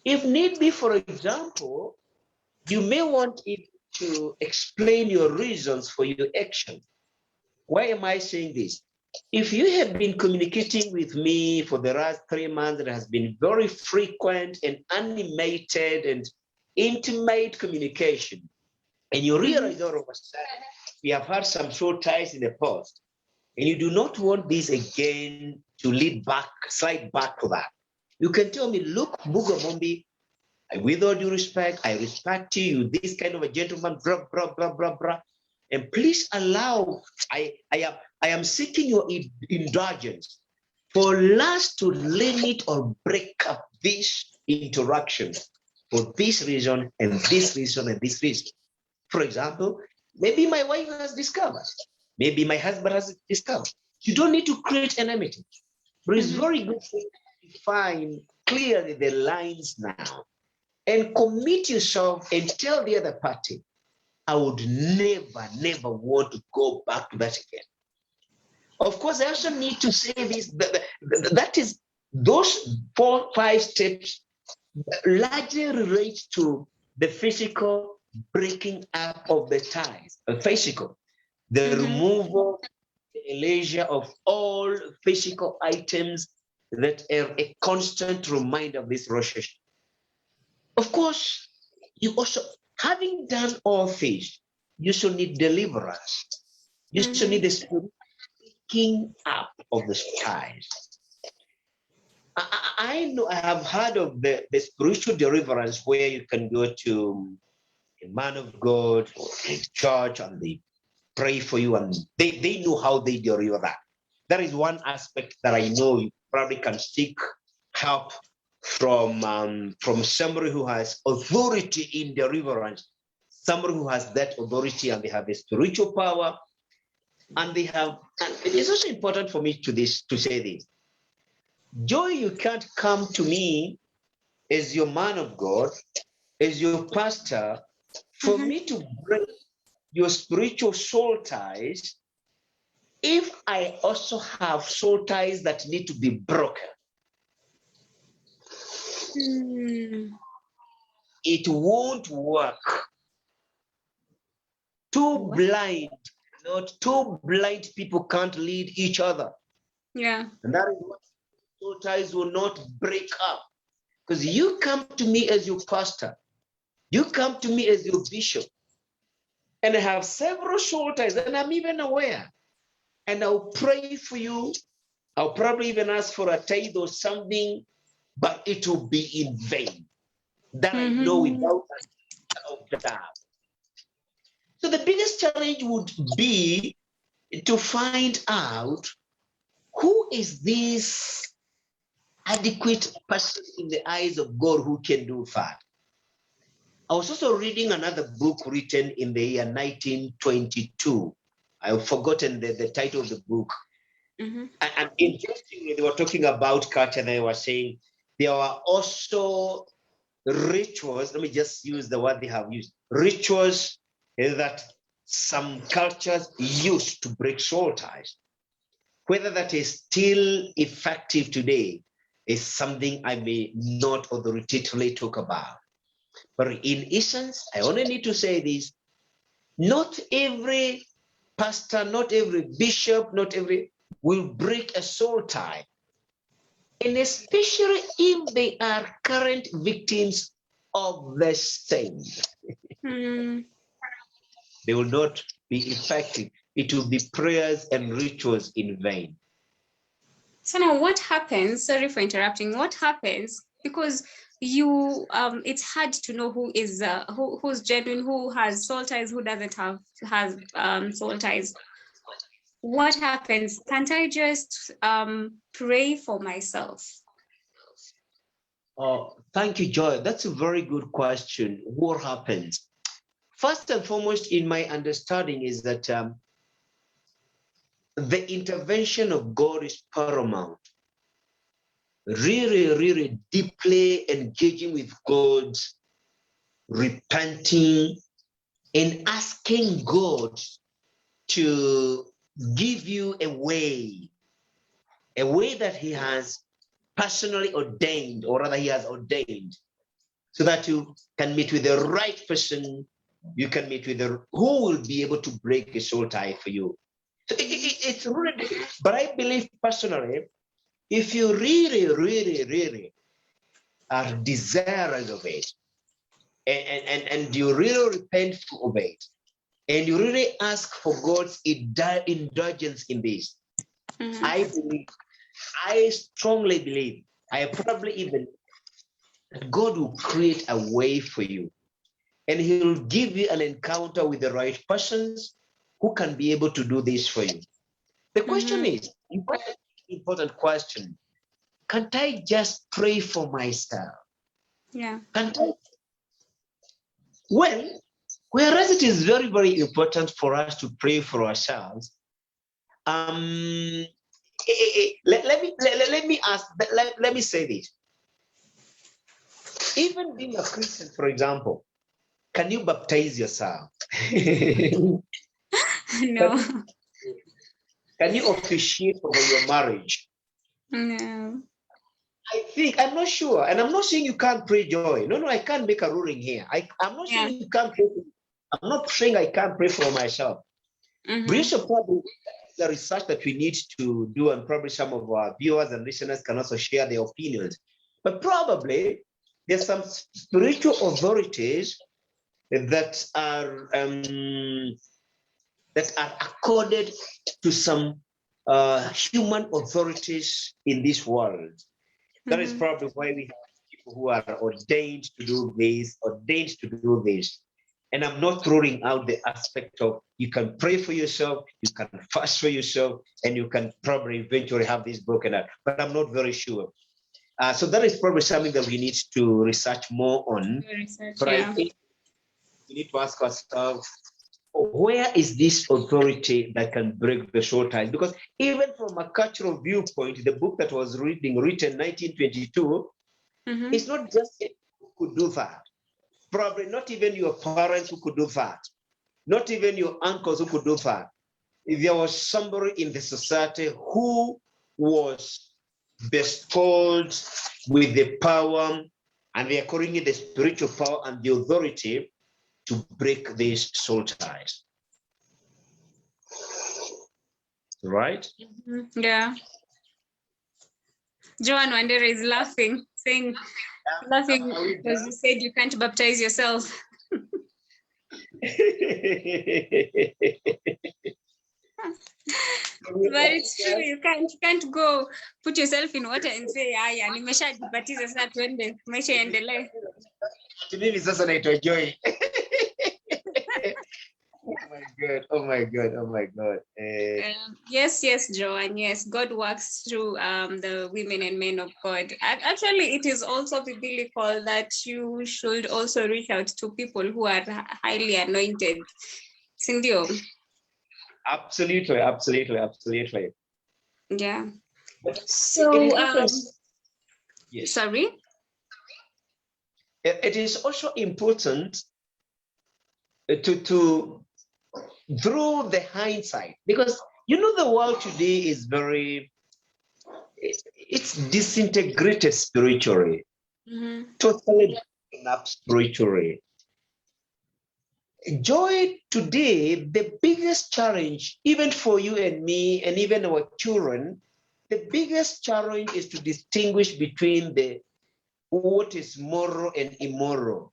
If need be, for example, you may want it to explain your reasons for your action. Why am I saying this? If you have been communicating with me for the last 3 months, it has been very frequent and animated and intimate communication. and you realize all of a sudden we have had some soul ties in the past, and you do not want this again to lead back, slide back to that, you can tell me, look, Bugomombi, with all due respect, I respect you, this kind of a gentleman, blah, blah, blah, blah, blah. And please allow, I am seeking your indulgence for us to limit or break up this interaction for this reason and this reason and this reason. For example, maybe my wife has discovered, maybe my husband has discovered. You don't need to create enmity, but it's very good to define clearly the lines now and commit yourself and tell the other party, I would never, never want to go back to that again. Of course, I also need to say this, that is, those 4 or 5 steps largely relate to the physical breaking up of the ties, physical, the removal, the erasure of all physical items that are a constant reminder of this relationship. Of course, you also, having done all things, you should need deliverance. You should need the breaking up of the ties. I know, I have heard of the spiritual deliverance where you can go to a man of God or a church and they pray for you and they know how they deliver that. That is one aspect that I know you probably can seek help from somebody who has authority in deliverance, somebody who has that authority and they have the spiritual power, and they have, and it is also important for me to say this. Joy, you can't come to me as your man of God, as your pastor, for me to break your spiritual soul ties if I also have soul ties that need to be broken. It won't work. Two blind people can't lead each other. Yeah. And that is why soul ties will not break up. Because you come to me as your pastor, you come to me as your bishop, and I have several soul ties, and I'm even aware. And I'll pray for you. I'll probably even ask for a tithe or something, but it will be in vain. That I know without a doubt. So the biggest challenge would be to find out who is this adequate person in the eyes of God who can do that. I was also reading another book written in the year 1922. I've forgotten the title of the book. And interestingly, they were talking about culture. They were saying there were also rituals. Let me just use the word they have used. Rituals that some cultures use to break soul ties. Whether that is still effective today is something I may not authoritatively talk about. But in essence, I only need to say this. Not every pastor, not every bishop, not every will break a soul tie. And especially if they are current victims of the same. They will not be effective. It will be prayers and rituals in vain. So now what happens, sorry for interrupting, what happens, because you it's hard to know who is who's genuine, who has soul ties, who doesn't has soul ties. What happens? Can't I just pray for myself? Thank you, Joy. That's a very good question. What happens? First and foremost, in my understanding, is that the intervention of God is paramount. Really, really deeply engaging with God, repenting, and asking God to give you a way that He has personally ordained, or rather He has ordained, so that you can meet with the right person, you can meet with the who will be able to break a soul tie for you. So it's really, but I believe personally, if you really, really, really are desirous of it, and you really repent of it, and you really ask for God's indulgence in this, I strongly believe, I probably even, God will create a way for you, and he will give you an encounter with the right persons who can be able to do this for you. The question is, important question, can't I just pray for myself? Yeah. Can't I? Well, whereas it is very, very important for us to pray for ourselves, let me say this. Even being a Christian, for example, can you baptize yourself? No. Can you officiate over your marriage? No. I'm not sure. And I'm not saying you can't pray, Joy. No, I can't make a ruling here. I'm not saying you can't pray. I'm not saying I can't pray for myself. We should probably the research that we need to do, and probably some of our viewers and listeners can also share their opinions. But probably there's some spiritual authorities that are accorded to some human authorities in this world. That is probably why we have people who are ordained to do this, ordained to do this. And I'm not throwing out the aspect of you can pray for yourself, you can fast for yourself, and you can probably eventually have this broken out. But I'm not very sure. So that is probably something that we need to research more on. But I think we need to ask ourselves, where is this authority that can break the soul ties? Because even from a cultural viewpoint, the book that was written 1922, it's not just who could do that. Probably not even your parents who could do that. Not even your uncles who could do that. If there was somebody in the society who was bestowed with the power and accordingly the spiritual power and the authority to break these soul ties. Right? Yeah. Joan Wandera is laughing, laughing because you said you can't baptize yourself. But it's true, you can't go put yourself in water and say, "Aya, nimeshajibatiza sasa twende maisha yaendelee." Mimi sasa naitwa Joy. Oh my God. Yes, Joanne. Yes, God works through the women and men of God. Actually, it is also biblical that you should also reach out to people who are highly anointed. Sindio? Absolutely. Yeah. So, yes. Sorry? It is also important to through the hindsight, because the world today is it's disintegrated spiritually, totally up spiritually. Joy, today, the biggest challenge, even for you and me, and even our children, the biggest challenge is to distinguish between what is moral and immoral,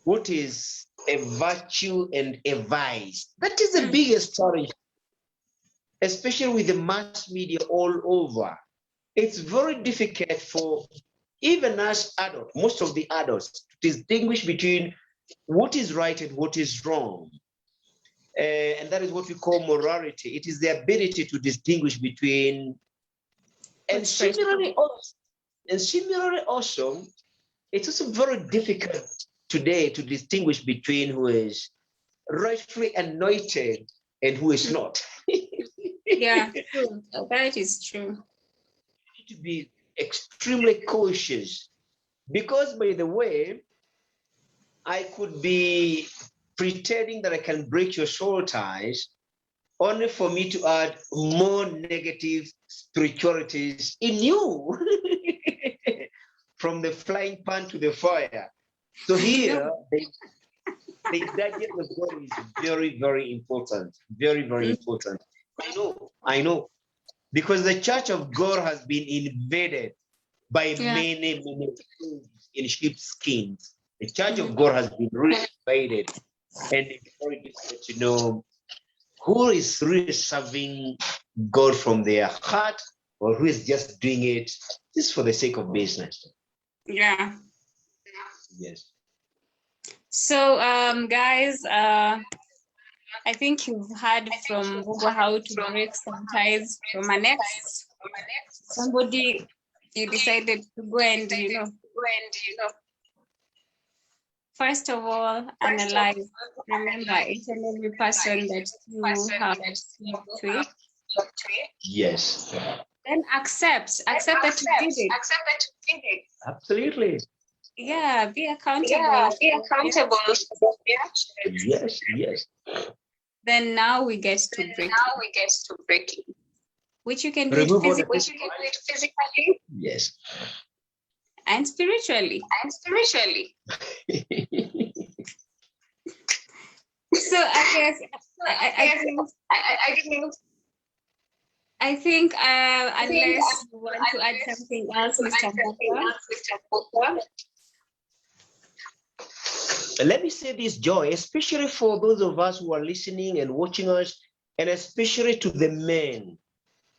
what is a virtue and a vice. That is the biggest challenge, especially with the mass media all over. It's very difficult for even us adults, most of the adults, to distinguish between what is right and what is wrong. And that is what we call morality. It is the ability to distinguish between, and similarly also, it's also very difficult today to distinguish between who is rightfully anointed and who is not. Yeah, true. That is true. You need to be extremely cautious, because, by the way, I could be pretending that I can break your soul ties only for me to add more negative spiritualities in you. From the flying pan to the fire. So here, the indulgence of God is very, very important. Very, very important. I know. Because the church of God has been invaded by many in sheepskins. The church of God has been really divided, and it's very difficult to know who is really serving God from their heart or who is just doing it just for the sake of business. Yeah. Yes. So, guys, I think you've heard from Google how to break some ties from an ex. Somebody, you decided to go and, first of all, analyze. Remember, each and every person that you have talked with. Yes. Then accept that you did it. Absolutely. Yeah, be accountable. Yes, yes. Then now we get to break it. Which you can do it physically. Yes. And spiritually. So I guess I think unless you want to add something else, Mr. Booker. Let me say this, Joy, especially for those of us who are listening and watching us, and especially to the men,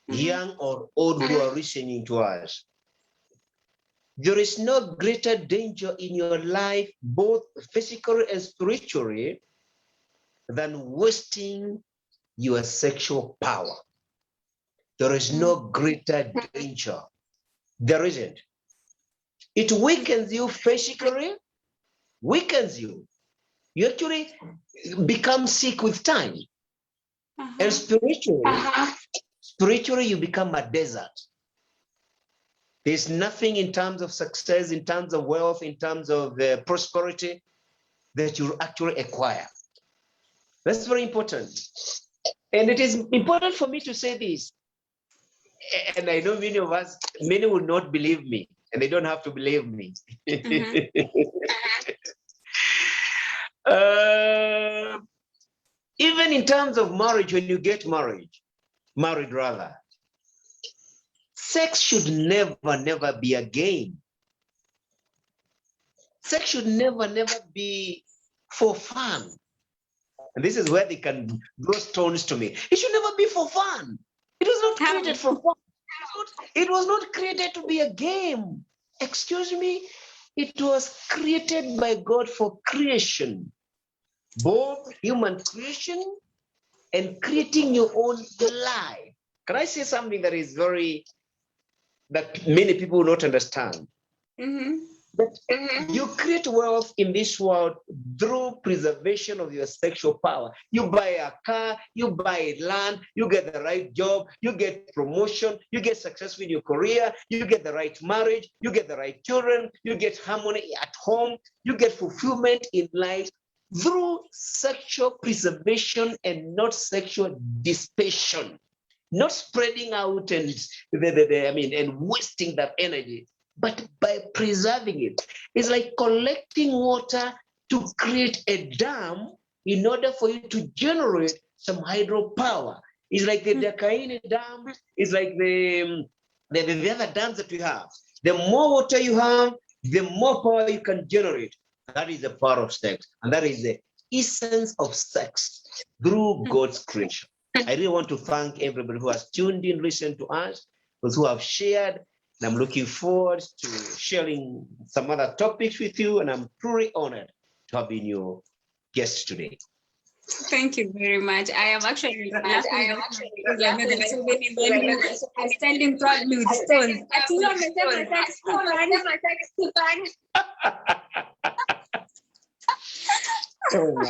young or old, who are listening to us. There is no greater danger in your life, both physically and spiritually, than wasting your sexual power. There is no greater danger. There isn't. It weakens you physically, weakens you. You actually become sick with time. And spiritually, you become a desert. There's nothing in terms of success, in terms of wealth, in terms of prosperity that you actually acquire. That's very important. And it is important for me to say this. And I know many of us, many will not believe me, and they don't have to believe me. Even in terms of marriage, when you get married rather, sex should never be a game. Sex should never be for fun. And this is where they can throw stones to me. It should never be for fun. It was not created for fun. It was not created to be a game. Excuse me. It was created by God for creation, both human creation and creating your own life. Can I say something that is that many people will not understand? But you create wealth in this world through preservation of your sexual power. You buy a car, you buy land, you get the right job, you get promotion, you get success in your career, you get the right marriage, you get the right children, you get harmony at home, you get fulfillment in life through sexual preservation and not sexual dissipation, not spreading out and and wasting that energy. But by preserving it, it's like collecting water to create a dam in order for you to generate some hydropower. It's like the Dakaini Dam, it's like the other dams that we have. The more water you have, the more power you can generate. That is the power of sex. And that is the essence of sex through God's creation. I really want to thank everybody who has tuned in, listened to us, those who have shared. And I'm looking forward to sharing some other topics with you. And I'm truly honored to have been your guest today. Thank you very much. I am actually laughing because I know that so many men who are standing proudly with stones. Oh, wow.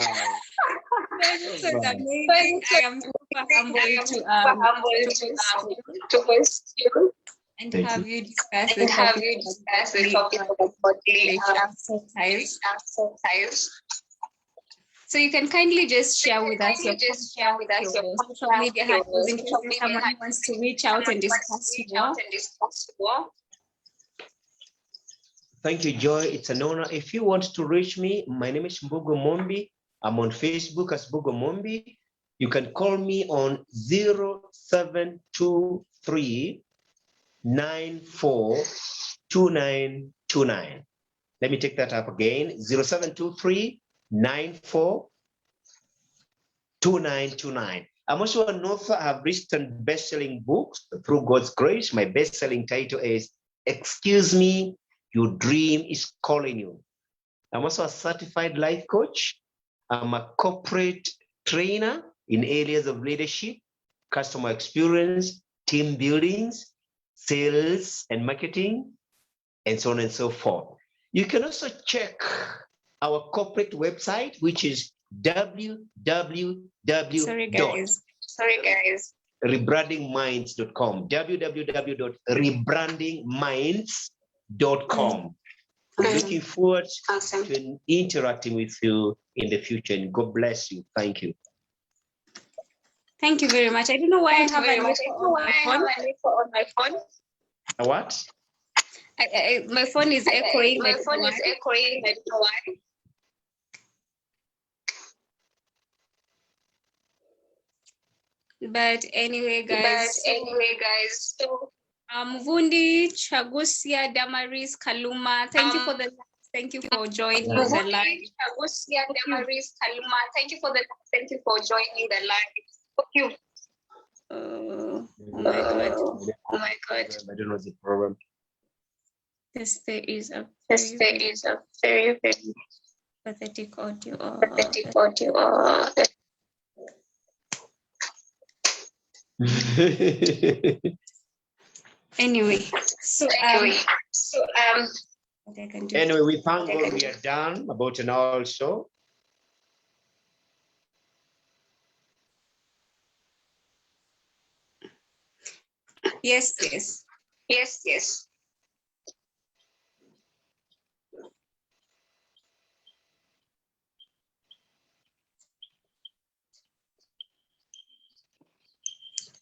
So amazing. I am super humbled to host you and have you discuss the topic about ties. So you can kindly just share with us your social media handles in case someone wants to reach out and discuss more. Thank you, Joy. It's an honor. If you want to reach me, my name is Mbugo Mombi. I'm on Facebook as Mbugo Mombi. You can call me on 0723 942929. Let me take that up again. 0723 94 2929. I'm also an author. I have written best-selling books through God's grace. My best-selling title is Excuse Me, Your Dream is Calling You. I'm also a certified life coach. I'm a corporate trainer in areas of leadership, customer experience, team buildings, sales and marketing, and so on and so forth. You can also check our corporate website, which is www.rebrandingminds.com. www.rebrandingminds.com. I'm looking forward to interacting with you in the future, and God bless you. Thank you. Thank you very much. I don't know why I have an echo on my phone. A what? My phone is echoing. My phone is echoing. I don't know why. But anyway, guys. So, Vundi, Chagusia, Damaris, Kaluma, thank you for the. Thank you for joining the live. Chagusia, Damaris, Kaluma, thank you for joining the live. Thank you. Oh my God. Oh my God. I don't know the problem. Yes, there is a very pathetic audio. Anyway, so what I can do. Anyway, we thank God we are done about an hour or so. Yes.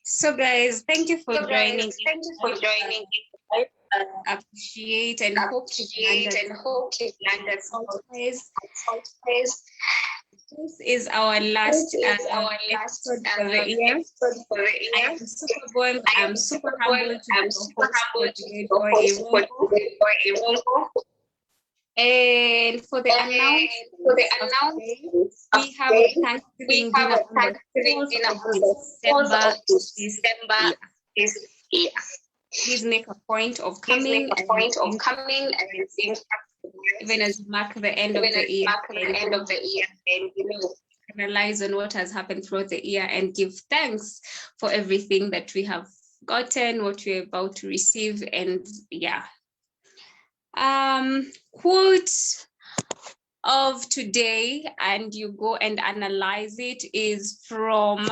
So guys, thank you for joining. Appreciate and hope you landed. This is our last episode for the year. I'm super humbled to be the host for and for the announcement, we have a Thanksgiving dinner on the 4th of December this year. Please make a point of coming even as we mark the end of the year and analyze on what has happened throughout the year and give thanks for everything that we have gotten, what we're about to receive, and yeah. Quote of today, and you go and analyze it, is from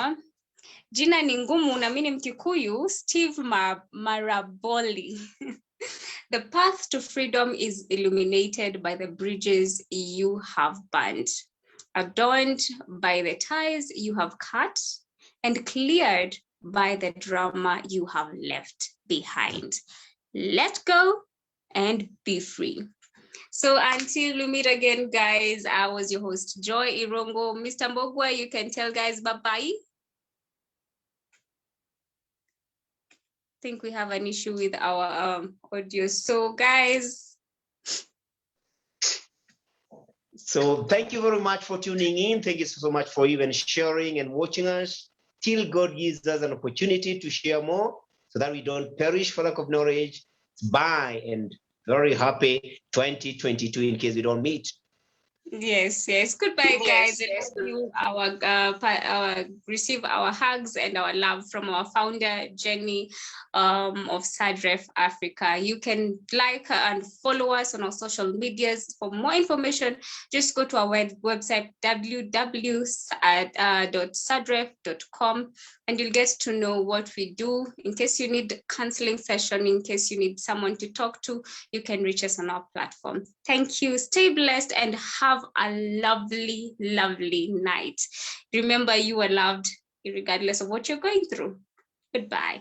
jina ni ngumu na mimi ni Mkikuyu, Steve Maraboli. The path to freedom is illuminated by the bridges you have burned, adorned by the ties you have cut, and cleared by the drama you have left behind. Let go and be free. So until we meet again, guys, I was your host, Joy Irongo. Mr. Mbogwa, you can tell guys bye-bye. I think we have an issue with our audio. So guys. So thank you very much for tuning in. Thank you so much for even sharing and watching us. Till God gives us an opportunity to share more so that we don't perish for lack of knowledge. Bye, and very happy 2022 in case we don't meet. Yes. Goodbye, guys. Yes. Receive our hugs and our love from our founder, Jenny, of Sadref Africa. You can like and follow us on our social medias. For more information, just go to our website, www.sadref.com, and you'll get to know what we do. In case you need counseling session, in case you need someone to talk to, you can reach us on our platform. Thank you. Stay blessed and have a lovely night. Remember, you are loved regardless of what you're going through. Goodbye.